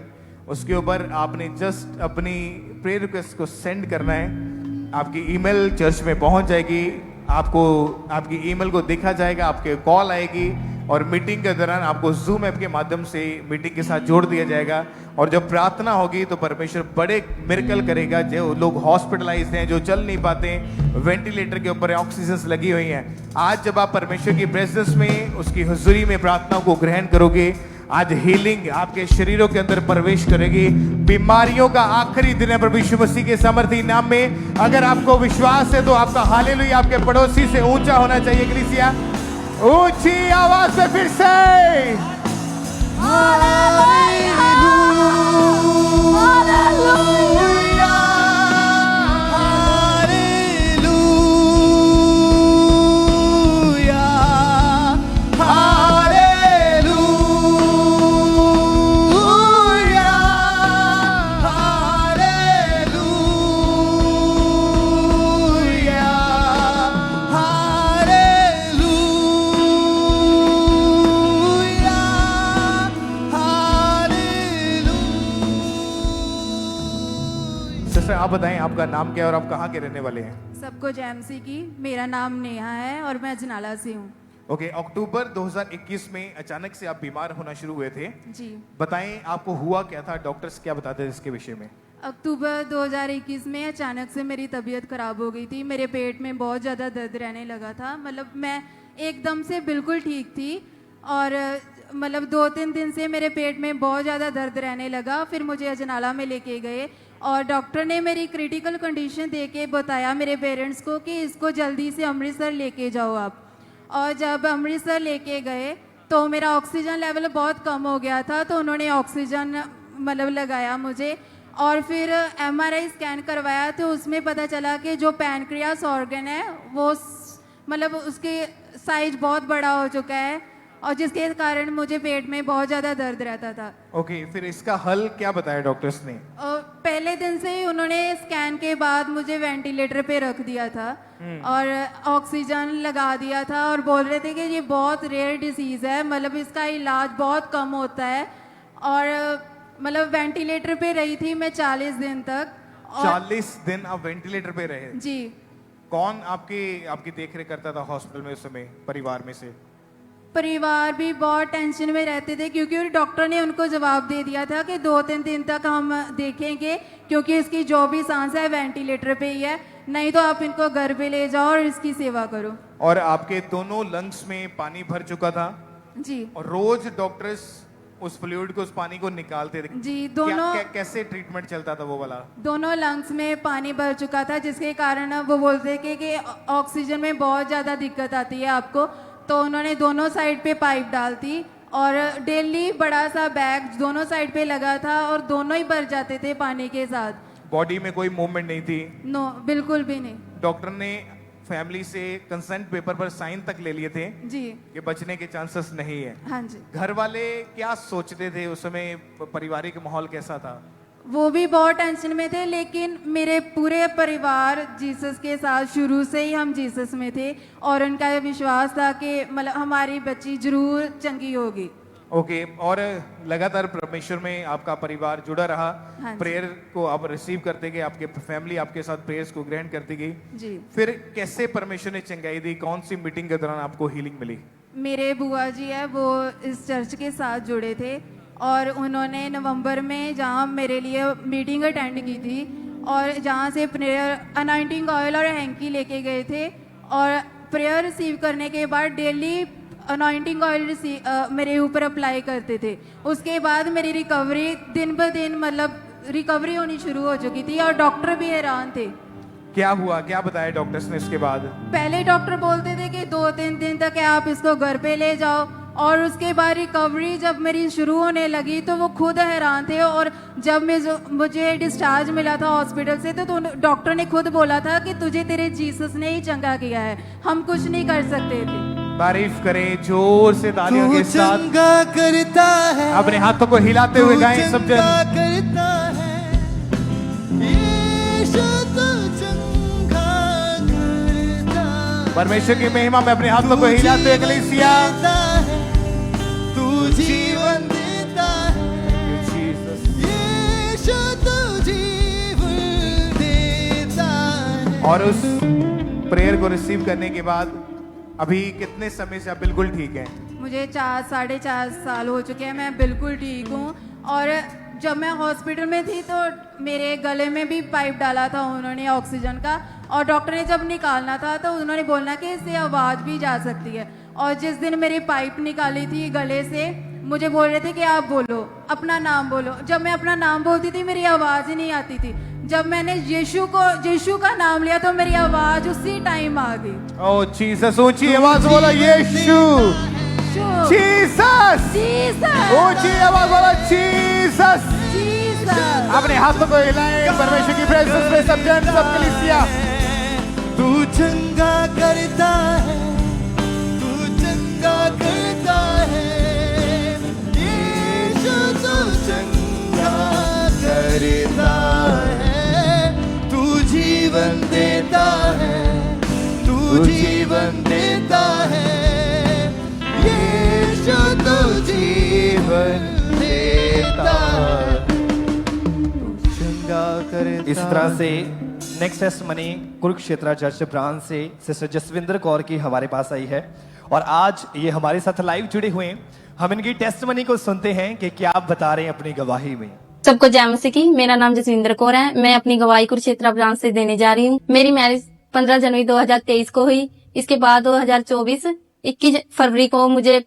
उसके ऊपर आपने जस्ट अपनी प्रेयर रिक्वेस्ट को सेंड करना है। आपकी ईमेल चर्च में पहुंच जाएगी, आपको आपकी ईमेल को देखा जाएगा, आपके कॉल आएगी और मीटिंग के दौरान आपको जूम ऐप के माध्यम से मीटिंग के साथ जोड़ दिया जाएगा। और जब प्रार्थना होगी तो परमेश्वर बड़े मिरेकल करेगा। जो लोग हॉस्पिटलाइज्ड हैं, जो चल नहीं पाते, वेंटिलेटर के ऊपर ऑक्सीजन लगी हुई हैं, आज जब आप परमेश्वर की प्रेजेंस में, उसकी हुजूरी में प्रार्थनाओं को ग्रहण करोगे, आज हीलिंग आपके शरीरों के अंदर प्रवेश करेगी। बीमारियों का आखिरी दिन है प्रभु यीशु मसीह के सामर्थी नाम में। अगर आपको विश्वास है तो आपका हालेलुया आपके पड़ोसी से ऊंचा होना चाहिए। कलीसिया ऊंची आवाज से फिर से आप बताएं आपका नाम क्या है और आप कहाँ के रहने वाले हैं? सबको जैमसी की, मेरा नाम नेहा है और मैं अजनाला से हूँ। ओके, अक्टूबर 2021 में अचानक से आप बीमार होना शुरू हुए थे। जी। बताएं आपको हुआ क्या था, डॉक्टर्स क्या बताते थे इसके विषय में? अक्टूबर 2021 में अचानक से मेरी तबीयत खराब हो गई थी। मेरे पेट में बहुत ज़्यादा दर्द रहने लगा था। मतलब मैं एकदम से बिल्कुल ठीक थी और मतलब 2-3 दिन से मेरे पेट में बहुत ज़्यादा दर्द रहने लगा। फिर मुझे अजनाला में लेके गए और डॉक्टर ने मेरी क्रिटिकल कंडीशन देके बताया मेरे पेरेंट्स को कि इसको जल्दी से अमृतसर लेके जाओ आप। और जब अमृतसर लेके गए तो मेरा ऑक्सीजन लेवल बहुत कम हो गया था, तो उन्होंने ऑक्सीजन मतलब लगाया मुझे। और फिर MRI स्कैन करवाया तो उसमें पता चला कि जो पैनक्रियास ऑर्गन है वो मतलब उसके साइज बहुत बड़ा हो चुका है और जिसके कारण मुझे पेट में बहुत ज़्यादा दर्द रहता था। ओके, फिर इसका हल क्या बताया डॉक्टर्स ने? और पहले दिन से ही उन्होंने स्कैन के बाद मुझे वेंटिलेटर पे रख दिया था और ऑक्सीजन लगा दिया था और बोल रहे थे कि ये बहुत रेयर डिसीज़ है, मतलब इसका इलाज बहुत कम होता है। और मतलब वेंटिलेटर पे रही थी मैं 40 दिन तक। 40 दिन आप वेंटिलेटर पे रहे? जी। कौन आपकी देखरेख करता था हॉस्पिटल में उस समय, परिवार में से? परिवार भी बहुत टेंशन में रहते थे क्योंकि डॉक्टर ने उनको जवाब दे दिया था कि 2-3 दिन तक हम देखेंगे क्योंकि इसकी जो भी सांस है वेंटिलेटर पे ही है, नहीं तो आप इनको घर पे ले जाओ और इसकी सेवा करो। और आपके दोनों लंग्स में पानी भर चुका था? जी। और रोज डॉक्टर्स उस फ्लूइड को, उस पानी को निकालते थे? जी। दोनों कैसे ट्रीटमेंट चलता था वो वाला? दोनों लंग्स में पानी भर चुका था जिसके कारण वो बोलते कि ऑक्सीजन में बहुत ज़्यादा दिक्कत आती है आपको, तो उन्होंने दोनों साइड पे पाइप डाल दी और डेली बड़ा सा बैग दोनों साइड पे लगा था और दोनों ही भर जाते थे पानी के साथ। बॉडी में कोई मूवमेंट नहीं थी? नो, बिल्कुल भी नहीं। डॉक्टर ने फैमिली से कंसेंट पेपर पर साइन तक ले लिए थे जी कि बचने के चांसेस नहीं है। हाँ जी। घर वाले क्या सोचते थे उस समय, पारिवारिक माहौल कैसा था? वो भी बहुत टेंशन में थे, लेकिन मेरे पूरे परिवार जीसस के साथ शुरू से ही हम जीसस में थे और उनका ये विश्वास था कि मतलब हमारी बच्ची जरूर चंगी होगी। ओके, और लगातार परमेश्वर में आपका परिवार जुड़ा रहा। हाँ, प्रेयर को आप रिसीव करते गए, आपके फैमिली आपके साथ प्रेयर्स को ग्रहण करती गई। जी। फिर कैसे परमेश्वर ने चंगाई दी? कौन सी मीटिंग के दौरान आपको हीलिंग मिली? मेरे बुआ जी है वो इस चर्च के साथ जुड़े थे और उन्होंने नवंबर में जहाँ मेरे लिए मीटिंग अटेंड की थी और जहाँ से प्रेयर अनाइंटिंग ऑयल और हैंकी लेके गए थे और प्रेयर रिसीव करने के बाद डेली अनाइंटिंग ऑयल मेरे ऊपर अप्लाई करते थे। उसके बाद मेरी रिकवरी दिन ब दिन मतलब रिकवरी होनी शुरू हो चुकी थी और डॉक्टर भी हैरान थे क्या हुआ, क्या बताया डॉक्टर्स ने इसके बाद? पहले डॉक्टर बोलते थे कि 2-3 दिन तक आप इसको घर पे ले जाओ, और उसके बाद रिकवरी जब मेरी शुरू होने लगी तो वो खुद हैरान थे। और जब मुझे डिस्चार्ज मिला था हॉस्पिटल से तो डॉक्टर ने खुद बोला था कि तुझे तेरे जीसस ने ही चंगा किया है, हम कुछ नहीं कर सकते थे। तारीफ करें जोर से तालियों के साथ। चंगा करता है, अपने हाथों को हिलाते हुए गाएं सब जन। करता है यीशु, तू चंगा करता है। परमेश्वर की महिमा में अपने हाथों को हिलाते हुए कलीसिया, तू जीवन देता है यीशु, तू जीवन देता है। और उस प्रेयर को रिसीव करने के बाद अभी कितने समय से आप बिल्कुल ठीक हैं? मुझे 4-4.5 साल हो चुके हैं, मैं बिल्कुल ठीक हूँ। और जब मैं हॉस्पिटल में थी तो मेरे गले में भी पाइप डाला था उन्होंने ऑक्सीजन का, और डॉक्टर ने जब निकालना था तो उन्होंने बोलना कि इससे आवाज़ भी जा सकती है। और जिस दिन मेरी पाइप निकाली थी गले से, मुझे बोल रहे थे कि आप बोलो, अपना नाम बोलो। जब मैं अपना नाम बोलती थी मेरी आवाज़ ही नहीं आती थी। जब मैंने यीशु का नाम लिया तो मेरी आवाज़ उसी टाइम आ गई। ओह जीसस, ऊंची आवाज बोलो यीशु, जीसस, ऊंची आवाज बोलो जीसस। अपने हाथों को हिलाएं परमेश्वर की प्रेजेंस में सब जन, सब कलीसिया। तू चंगा करता है, तू चंगा करता है यीशु, तू चंगा करता है। तू जीवन देता है, तू जीवन देता है यीशु, तू जीवन देता है। इस तरह से next testimony Kurukshetra church branch से सिस्टर जसविंदर कौर की हमारे पास आई है, और आज ये हमारे साथ लाइव जुड़े हुए हैं। हम इनकी टेस्टमनी को सुनते हैं कि क्या आप बता रहे हैं अपनी गवाही में। सबको जय मसीह की। मेरा नाम जसविंदर कौर है। मैं अपनी गवाही कुरुक्षेत्र ब्रांच से देने जा रही हूँ। मेरी मैरिज 15 जनवरी 2023 को हुई। इसके बाद 2024 21 फरवरी को मुझे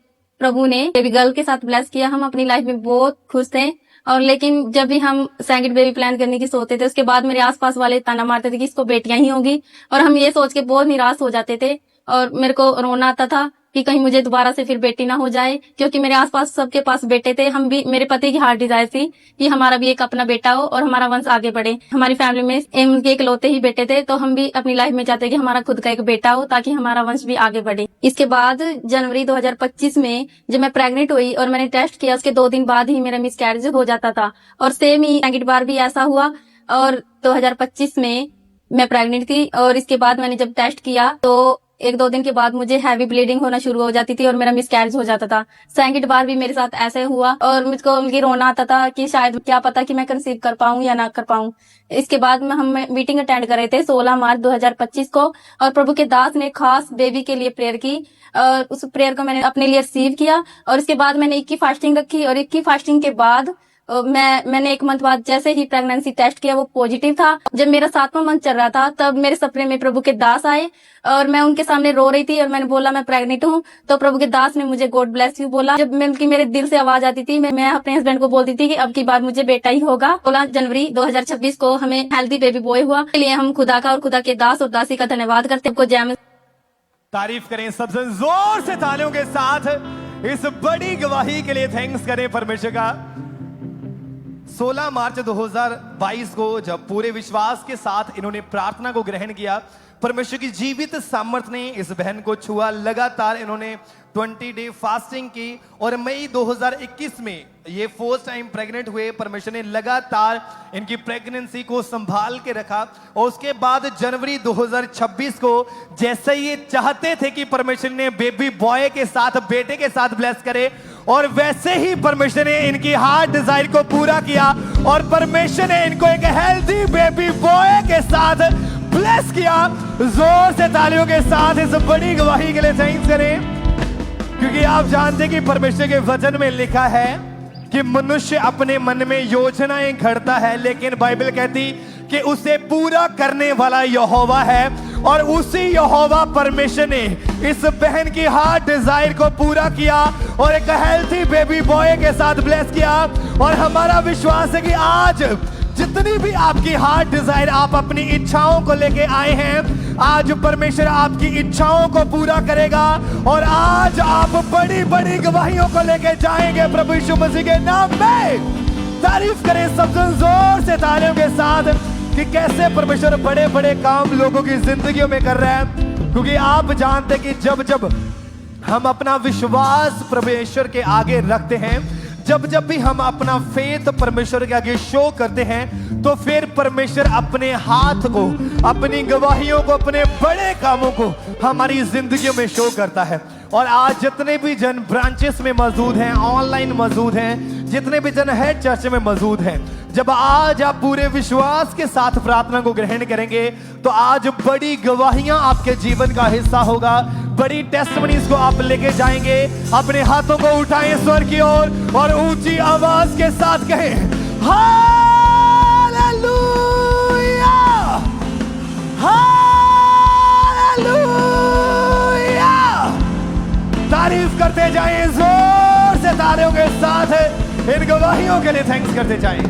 प्रभु ने बेबी गर्ल के साथ ब्लेस किया। हम अपनी लाइफ में बहुत खुश थे, और लेकिन जब भी हम सेकंड बेबी प्लान करने की सोचते थे उसके बाद मेरे आसपास वाले ताना मारते थे कि इसको बेटियां ही होगी, और हम ये सोच के बहुत निराश हो जाते थे। और मेरे को रोना आता था कि कहीं मुझे दोबारा से फिर बेटी ना हो जाए, क्योंकि मेरे आसपास सबके पास बेटे थे। हम भी, मेरे पति की हार्ट डिजायर थी कि हमारा भी एक अपना बेटा हो और हमारा वंश आगे बढ़े। हमारी फैमिली में उनके इकलौते ही बेटे थे, तो हम भी अपनी लाइफ में चाहते कि हमारा खुद का एक बेटा हो ताकि हमारा वंश भी आगे बढ़े। इसके बाद जनवरी 2025 में जब मैं प्रेग्नेंट हुई और मैंने टेस्ट किया, उसके 2 दिन बाद ही मेरा मिसकैरेज हो जाता था, और सेम ही सेकंड बार भी ऐसा हुआ। और 2025 में मैं प्रेग्नेंट थी, और इसके बाद मैंने जब टेस्ट किया तो 1-2 दिन के बाद मुझे हैवी ब्लीडिंग होना शुरू हो जाती थी और मेरा मिसकैरेज हो जाता था। सेकंड बार भी मेरे साथ ऐसे हुआ, और मुझको उनकी रोना आता था कि शायद क्या पता कि मैं कंसीव कर पाऊं या ना कर पाऊं। इसके बाद में हम मीटिंग अटेंड कर रहे थे 16 मार्च 2025 को, और प्रभु के दास ने खास बेबी के लिए प्रेयर की, और उस प्रेयर को मैंने अपने लिए रिसीव किया। और इसके बाद मैंने 21 फास्टिंग रखी, और 21 फास्टिंग के बाद मैंने 1 मंथ बाद जैसे ही प्रेगनेंसी टेस्ट किया वो पॉजिटिव था। जब मेरा 7वां मंथ चल रहा था तब मेरे सपने में प्रभु के दास आए, और मैं उनके सामने रो रही थी और मैंने बोला मैं प्रेग्नेंट हूँ। तो प्रभु के दास ने मुझे गॉड ब्लेस यू बोला। जब मेरे दिल से आवाज आती थी, मैं अपने हस्बैंड को बोलती थी कि अब की बार मुझे बेटा ही होगा। 16 जनवरी 2026 को हमें हेल्दी बेबी बॉय हुआ। इसके लिए हम खुदा का और खुदा के दास और दासी का धन्यवाद करते हैं। तारीफ करें सबसे जोर से तालियों के साथ इस बड़ी गवाही के लिए। थैंक्स करें परमेश्वर का। 16 मार्च 2022 को जब पूरे विश्वास के साथ इन्होंने प्रार्थना को ग्रहण किया, परमेश्वर की जीवित सामर्थ ने इस बहन को छुआ। लगातार इन्होंने 20 डे फास्टिंग की, और मई 2021 में ये फर्स्ट टाइम प्रेग्नेंट हुए। परमेश्वर ने लगातार इनकी प्रेगनेंसी को संभाल के रखा, और उसके बाद जनवरी 2026 को जैसे ये चाहते थे कि परमेश्वर ने बेबी बॉय के साथ, बेटे के साथ ब्लेस करे, और वैसे ही परमेश्वर ने इनकी हार्ट डिजायर को पूरा किया, और परमेश्वर ने इनको एक हेल्दी बेबी बॉय के साथ ब्लेस किया। जोर से तालियों के साथ इस बड़ी गवाही के लिए थैंक्स करें, क्योंकि आप जानते हैं कि परमेश्वर के वचन में लिखा है कि मनुष्य अपने मन में योजनाएं घड़ता है, लेकिन बाइबल कहती कि उसे पूरा करने वाला यहोवा है। और उसी यहोवा परमेश्वर ने इस बहन की हार्ट डिजायर को पूरा किया और एक हेल्थी बेबी बॉय के साथ ब्लेस किया। और हमारा विश्वास है कि आज जितनी भी आपकी हार्ट डिजायर, आप अपनी इच्छाओं को लेके आए हैं, आज परमेश्वर आपकी इच्छाओं को पूरा करेगा और आज आप बड़ी बड़ी गवाहियों को लेके जाएंगे प्रभु यीशु मसीह के नाम में। तारीफ करें सबसे जोर से तालियों के साथ कि कैसे परमेश्वर बड़े बड़े काम लोगों की जिंदगियों में कर रहे हैं। क्योंकि आप जानते कि जब जब हम अपना विश्वास परमेश्वर के आगे रखते हैं, जब जब भी हम अपना फेथ परमेश्वर के आगे शो करते हैं, तो फिर परमेश्वर अपने हाथ को, अपनी गवाहियों को, अपने बड़े कामों को हमारी जिंदगियों में शो करता है। और आज जितने भी जन ब्रांचेस में मौजूद हैं, ऑनलाइन मौजूद हैं, जितने भी जन है चर्च में मौजूद हैं, जब आज आप पूरे विश्वास के साथ प्रार्थना को ग्रहण करेंगे, तो आज बड़ी गवाहियां आपके जीवन का हिस्सा होगा, बड़ी टेस्टमनीज को आप लेके जाएंगे। अपने हाथों को उठाएं स्वर्ग की ओर और ऊंची आवाज के साथ कहें हालेलुया, हालेलुया। तारीफ करते जाएं जोर से तालियों के साथ, इन गवाहियों के लिए थैंक्स करते जाएं।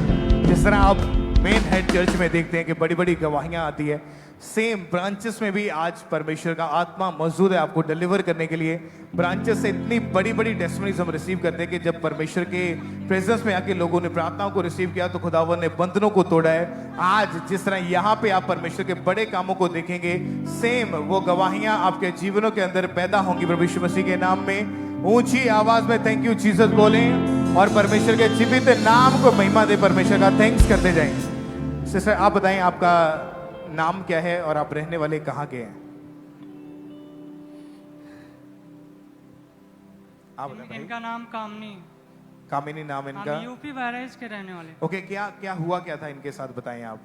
जिस तरह आप मेन हेड चर्च में देखते हैं कि बड़ी बड़ी गवाहियां आती है, सेम ब्रांचेस में भी आज परमेश्वर का आत्मा मौजूद है आपको डिलीवर करने के लिए। ब्रांचेस से इतनी बड़ी बड़ी टेस्टमनीज हम रिसीव करते हैं कि जब परमेश्वर के प्रेजेंस में आके लोगों ने प्रार्थनाओं को रिसीव किया तो खुदावन ने बंधनों को तोड़ा है। आज जिस तरह यहाँ पे आप परमेश्वर के बड़े कामों को देखेंगे, सेम वो गवाहियां आपके जीवनों के अंदर पैदा होंगी प्रभु यीशु मसीह के नाम में। ऊंची आवाज में थैंक यू जीसस बोलें और परमेश्वर के जीवित नाम को महिमा दे, परमेश्वर का थैंक्स करते जाएं। सिस्टर आप बताएं आपका नाम क्या है और आप रहने वाले कहाँ के हैं? आप बताएं। इनका नाम कामनी। कामिनी नाम इनका। हम यूपी बहराइच के रहने वाले। ओके, क्या क्या हुआ क्या था इनके साथ, बताएं आप।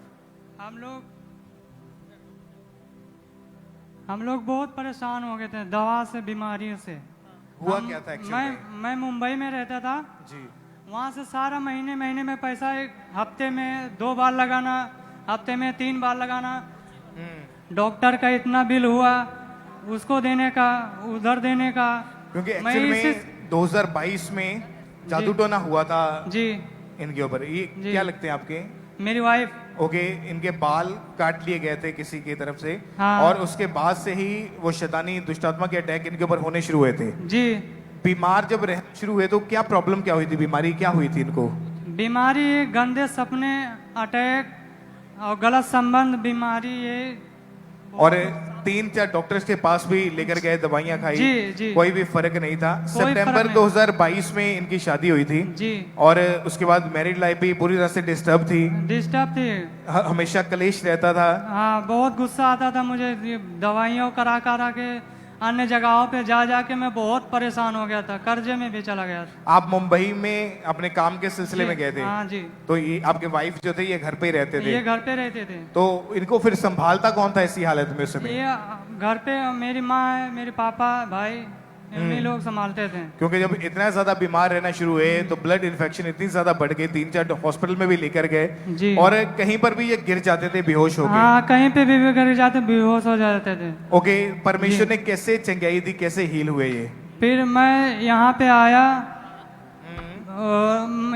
हम लोग बहुत परेशान हो गए थे दवा से, बीमारियों से। हुआ क्या था एक्चुअली? मैं मुंबई में रहता था जी। वहाँ से सारा महीने महीने में पैसा, एक हफ्ते में 2 बार लगाना, हफ्ते में 3 बार लगाना। डॉक्टर का इतना बिल हुआ, उसको देने का, उधर देने का। क्योंकि एक्चुअली में 2022 में जादू टोना हुआ था जी इनके ऊपर। ये क्या लगते हैं आपके? मेरी वाइफ। ओके, इनके बाल काट लिए गए थे किसी की तरफ से। हाँ। और उसके बाद से ही वो शैतानी दुष्टात्मा के अटैक इनके ऊपर होने शुरू हुए थे जी। बीमार जब रहना शुरू हुए तो क्या प्रॉब्लम क्या हुई थी, बीमारी क्या हुई थी इनको? बीमारी गंदे सपने, अटैक और गलत संबंध बीमारी ये। और 3-4 डॉक्टर्स के पास भी लेकर गए, दवाइयां खाई, जी। कोई भी फर्क नहीं था। सितंबर 2022 में इनकी शादी हुई थी जी। और उसके बाद मैरिड लाइफ भी पूरी तरह से डिस्टर्ब थी। हमेशा कलेश रहता था। हाँ, बहुत गुस्सा आता था मुझे। दवाइयों करा करा के अन्य जगहों पे जा जाके मैं बहुत परेशान हो गया था, कर्जे में भी चला गया था। आप मुंबई में अपने काम के सिलसिले में गए थे? हाँ जी। तो ये आपके वाइफ जो थे ये घर पे ही रहते थे? ये घर पे रहते थे। तो इनको फिर संभालता कौन था ऐसी हालत में उस समय? ये घर पे मेरी माँ है, मेरे पापा, भाई, इन्हीं लोग संभालते थे। क्योंकि जब इतना ज्यादा बीमार रहना शुरू हुए तो ब्लड इन्फेक्शन इतनी ज्यादा बढ़ गई, 3-4 हॉस्पिटल में भी लेकर गए और कहीं पर भी ये गिर जाते थे, बेहोश हो गए। हाँ, कहीं पे भी गिर जाते, बेहोश हो जाते थे। ओके, परमेश्वर ने कैसे चंगाई दी, कैसे हील हुए ये? फिर मैं यहाँ पे आया,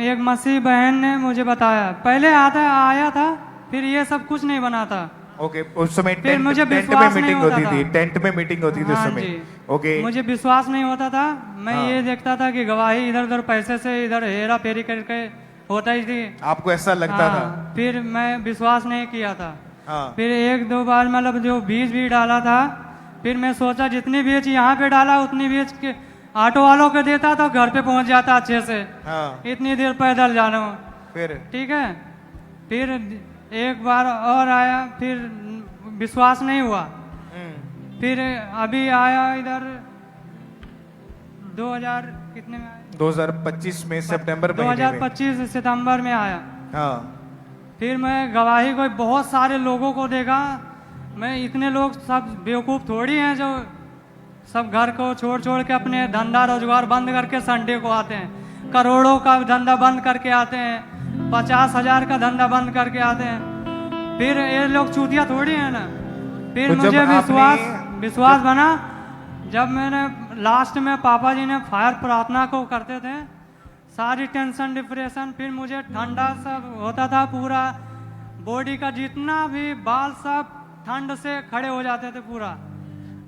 एक मसीह बहन ने मुझे बताया। पहले आया था, फिर ये सब कुछ नहीं बना था। ओके, उस समय टेंट मुझे में मीटिंग होती थी, टेंट में मीटिंग होती थी उस समय। ओके, मुझे विश्वास नहीं होता था। मैं ये देखता था कि गवाही इधर उधर पैसे से इधर हेरा फेरी करके होता ही थी। आपको ऐसा लगता था? फिर मैं विश्वास नहीं किया था। हाँ। फिर 1-2 बार मतलब जो बीज भी डाला था, फिर मैं सोचा जितनी बीज यहाँ पे डाला उतनी बीज के ऑटो वालों को देता तो घर पे पहुंच जाता अच्छे से। हाँ। इतनी देर पैदल जाना फिर ठीक है। फिर एक बार और आया, फिर विश्वास नहीं हुआ। फिर अभी आया इधर 2000 कितने में आया? 2025 में सितंबर में। 2025 सितंबर में आया। हाँ। फिर मैं गवाही को बहुत सारे लोगों को देखा। मैं इतने लोग सब बेवकूफ़ थोड़ी हैं जो सब घर को छोड़ छोड़ के अपने धंधा रोजगार बंद करके संडे को आते हैं। करोड़ों का धंधा बंद करके आते हैं, 50,000 का धंधा बंद करके आते हैं। फिर ये लोग चूतिया थोड़ी है ना। फिर तो मुझे विश्वास बना जब मैंने लास्ट में पापा जी ने फायर प्रार्थना को करते थे, सारी टेंशन डिप्रेशन, फिर मुझे ठंडा सब होता था, पूरा बॉडी का जितना भी बाल सब ठंड से खड़े हो जाते थे पूरा,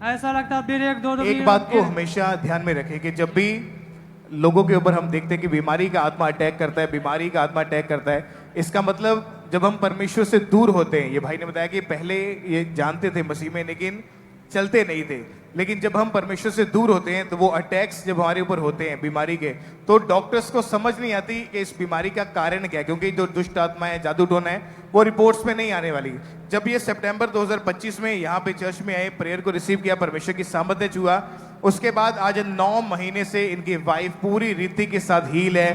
ऐसा लगता फिर एक दो एक बात को हमेशा ध्यान में रखें कि जब भी लोगों के ऊपर हम देखते हैं कि बीमारी का आत्मा अटैक करता है, बीमारी का आत्मा अटैक करता है, इसका मतलब जब हम परमेश्वर से दूर होते हैं, ये भाई ने बताया कि पहले ये जानते थे मसीह में लेकिन चलते नहीं थे, लेकिन जब हम परमेश्वर से दूर होते हैं तो वो अटैक्स जब हमारे ऊपर होते हैं बीमारी के, तो डॉक्टर्स को समझ नहीं आती कि इस बीमारी का कारण क्या है, क्योंकि जो दुष्ट आत्मा है, जादू टोना है, वो रिपोर्ट्स में नहीं आने वाली। जब ये सितंबर 2025 में यहाँ पे चर्च में आए, प्रेयर को रिसीव किया, परमेश्वर की सामर्थ्य छुआ, उसके बाद आज 9 महीने से इनकी वाइफ पूरी रीति के साथ हील है,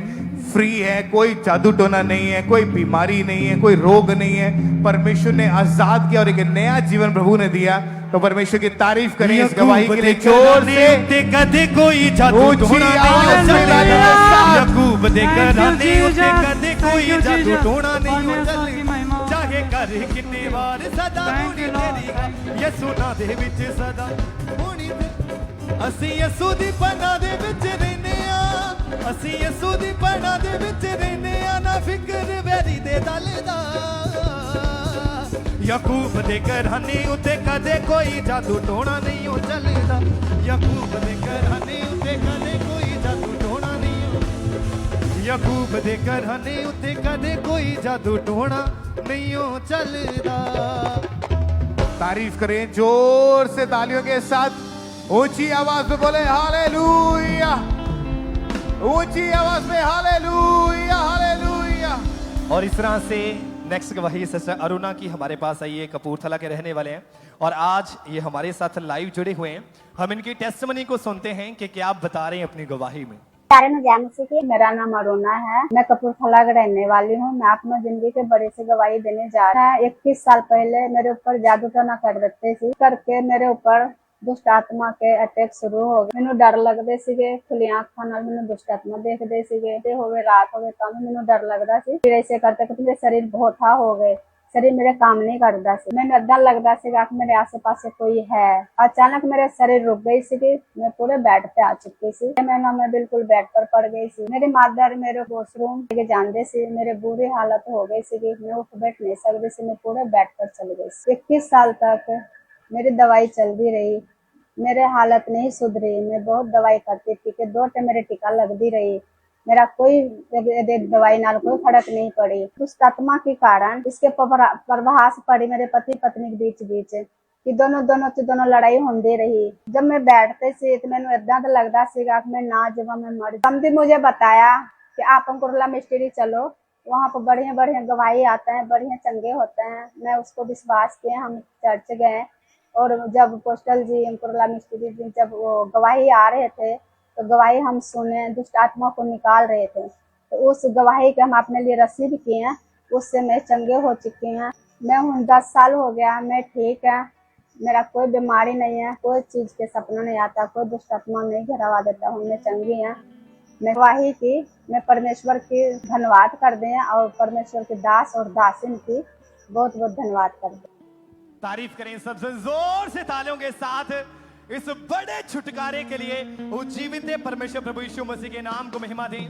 फ्री है, कोई जादू टोना नहीं है, कोई बीमारी नहीं है, कोई रोग नहीं है, परमेश्वर ने आजाद किया और एक नया जीवन प्रभु ने दिया। तो परमेश्वर की तारीफ करें इस गवाही के लिए जोर से। कदे कोई जादू टोना नहीं, याकूब दे घराने उते कदे कोई जादू टोना नहीं हो, चाहे करे कितने बार सदा होनी तेरी है, यसू ना दे विच सदा होनी ਅਸੀਂ ਯਸੂ ਦੀ ਪਨਾਹ ਦੇ ਵਿੱਚ ਰਹਿੰਦੇ ਆ, ਅਸੀਂ ਯਸੂ ਦੀ ਪਨਾਹ ਦੇ ਵਿੱਚ ਰਹਿੰਦੇ ਆ, ਨਾ ਫਿਕਰ ਵੈਰੀ ਦੇ ਦਲ ਦਾ। ਯਾਕੂਬ ਦੇ ਘਰਾਣੇ ਉੱਤੇ ਕਦੇ ਕੋਈ ਜਾਦੂ ਟੋਣਾ ਨਹੀਂ ਉਹ ਚੱਲਦਾ, ਯਾਕੂਬ ਦੇ ਘਰਾਣੇ ਉੱਤੇ ਕਦੇ ਕੋਈ ਜਾਦੂ ਟੋਣਾ ਨਹੀਂ ਉਹ, ਯਾਕੂਬ ਦੇ ਘਰਾਣੇ ਉੱਤੇ ਕਦੇ ਕੋਈ ਜਾਦੂ ਟੋਣਾ ਨਹੀਂ ਉਹ ਚੱਲਦਾ। तारीफ करें जोर से तालियों के साथ, ऊंची आवाज में बोले हालेलुया, ऊंची आवाज में हालेलुया, हालेलुया। और इस तरह से नेक्स्ट गवाही सिस्टर अरुणा की हमारे पास आई है, कपूरथला के रहने वाले हैं और आज ये हमारे साथ लाइव जुड़े हुए हैं। हम इनकी टेस्टमनी को सुनते हैं कि क्या आप बता रहे हैं अपनी गवाही में। मेरा नाम अरुणा है, मैं कपूरथला के रहने वाली हूँ। मैं अपनी जिंदगी के बड़े से गवाही देने जा रहा है। 21 साल पहले मेरे ऊपर जादू टोना कर देते थे, करके मेरे ऊपर दुष्ट आत्मा के अटैक शुरू हो गए। मैनू डर लगते सीगे, खुली अखां नाल मैनू दुष्ट आत्मा देखते सीगे, होवे रात होवे तां मैनू डर लगता सी। फिर ऐसे करते करते मेरे शरीर बहुत था हो गए, शरीर मेरे काम नहीं करता सी, मैंने अद्दा लगता सीगा कि मेरे आसे पासे कोई है। अचानक मेरे शरीर रुक गई सी, मैं पूरे बेड पे आ चुकी सी, मैं बिल्कुल बेड पर पड़ गई सी। मेरी मदर मेरे वॉशरूम लेके जाते सी, मेरे बुरी हालत हो गई सी, मैं उठ बैठ नहीं सकती सी, मैं पूरे बेड पर चल गई सी। 21 साल तक मेरी दवाई चलती रही, मेरे हालत नहीं सुधरी, मैं बहुत दवाई करती थी कि 2 टाइम मेरे टीका लगती रही, मेरा कोई दवाई नाल कोई फर्क नहीं पड़ी। दुष्ट आत्मा के कारण इसके प्रभास पड़ी मेरे पति पत्नी के बीच कि दोनों लड़ाई होती रही। जब मैं बैठते सी तो मैंने इदा तो लगता सीगा कि मैं ना जब मैं मर। समझी मुझे बताया कि आप अंकुरला मिस्ट्री चलो, वहाँ पर बढ़िया बढ़िया गवाही आते हैं, बढ़िया चंगे होते हैं। मैं उसको विश्वास किया, हम चर्च गए और जब पोस्टल जी अंकुरला मिस्ट्री जी जब वो गवाही आ रहे थे तो गवाही हम सुने, दुष्ट आत्मा को निकाल रहे थे, तो उस गवाही के हम अपने लिए रिसीव किए हैं, उससे मैं चंगे हो चुकी हैं। मैं हूँ 10 साल हो गया, मैं ठीक है, मेरा कोई बीमारी नहीं है, कोई चीज़ के सपना नहीं आता, कोई दुष्ट आत्मा नहीं घरवा देता हूँ, मैं चंगी है। मैं गवाही की, मैं परमेश्वर की धन्यवाद कर दें और परमेश्वर के दास और दासिन की बहुत बहुत धन्यवाद कर दें। तारीफ करें सबसे जोर से तालियों के साथ इस बड़े छुटकारे के लिए। उज्जीवित परमेश्वर प्रभु यीशु मसीह के नाम को महिमा दें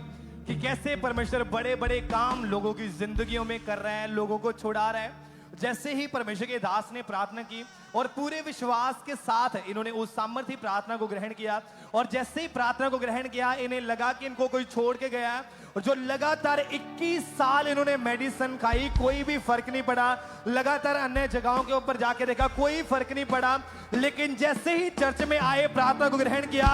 कि कैसे परमेश्वर बड़े बड़े काम लोगों की जिंदगियों में कर रहे हैं, लोगों को छुड़ा रहे हैं। जैसे ही परमेश्वर के दास ने प्रार्थना की और पूरे विश्वास के साथ इन्होंने उस सामर्थ्य प्रार्थना को ग्रहण किया, और जैसे ही प्रार्थना को ग्रहण किया इन्हें लगा कि इनको कोई छोड़ के गया है, और जो लगातार 21 साल इन्होंने मेडिसिन खाई, कोई भी फर्क नहीं पड़ा। लगातार अन्य जगहों के ऊपर जाके देखा, कोई फर्क नहीं पड़ा। लेकिन जैसे ही चर्च में आए, प्रार्थना को ग्रहण किया,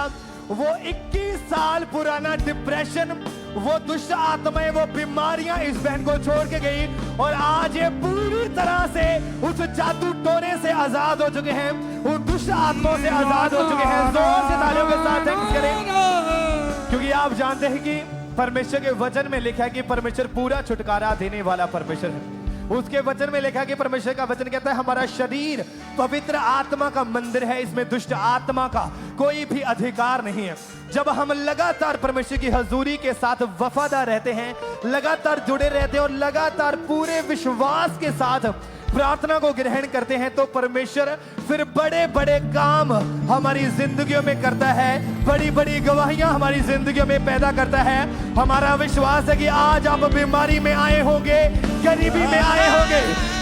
वो 21 साल पुराना डिप्रेशन, वो दुष्ट आत्माएं, वो बीमारियां इस बहन को छोड़ के गई, और आज ये पूरी तरह से उस जादू टोने से आजाद हो चुके हैं, उन दुष्ट आत्माओं से आजाद हो चुके हैं। जोर से तालियों के साथ थैंक्स करें, क्योंकि आप जानते हैं कि परमेश्वर के वचन में लिखा है कि परमेश्वर पूरा छुटकारा देने वाला परमेश्वर है। उसके वचन में लिखा कि परमेश्वर का वचन कहता है हमारा शरीर पवित्र आत्मा का मंदिर है, इसमें दुष्ट आत्मा का कोई भी अधिकार नहीं है। जब हम लगातार परमेश्वर की हजूरी के साथ वफादार रहते हैं, लगातार जुड़े रहते हैं और लगातार पूरे विश्वास के साथ प्रार्थना को ग्रहण करते हैं तो परमेश्वर फिर बड़े बड़े काम हमारी जिंदगियों में करता है, बड़ी बड़ी गवाहियां हमारी जिंदगियों में पैदा करता है। हमारा विश्वास है कि आज आप बीमारी में आए होंगे, गरीबी में आए होंगे,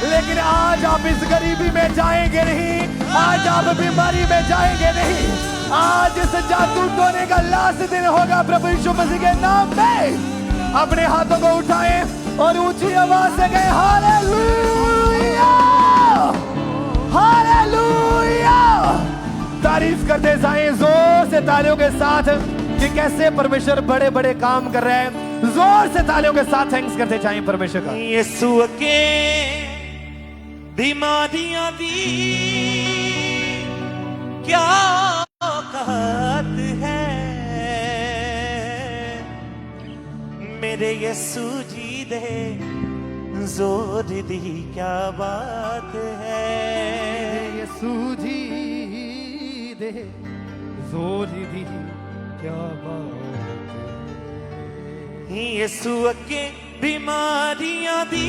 लेकिन आज आप इस गरीबी में जाएंगे नहीं, आज आप बीमारी में जाएंगे नहीं। आज इस जादू टोने का लास्ट दिन होगा प्रभु यीशु मसीह के नाम में। अपने हाथों को उठाएं और ऊंची आवाज से कहें हालेलुया, हालेलुया। तारीफ करते जाएं जोर से तालियों के साथ कि कैसे परमेश्वर बड़े बड़े काम कर रहे हैं। जोर से तालियों के साथ थैंक्स करते जाएं परमेश्वर का। यीशु के बीमारियां दी क्या कहत है, मेरे यीशु जी दे जोर दी क्या बात है, यीशु जी दे जोर दी क्या बात है। यीशु के बीमारियां दी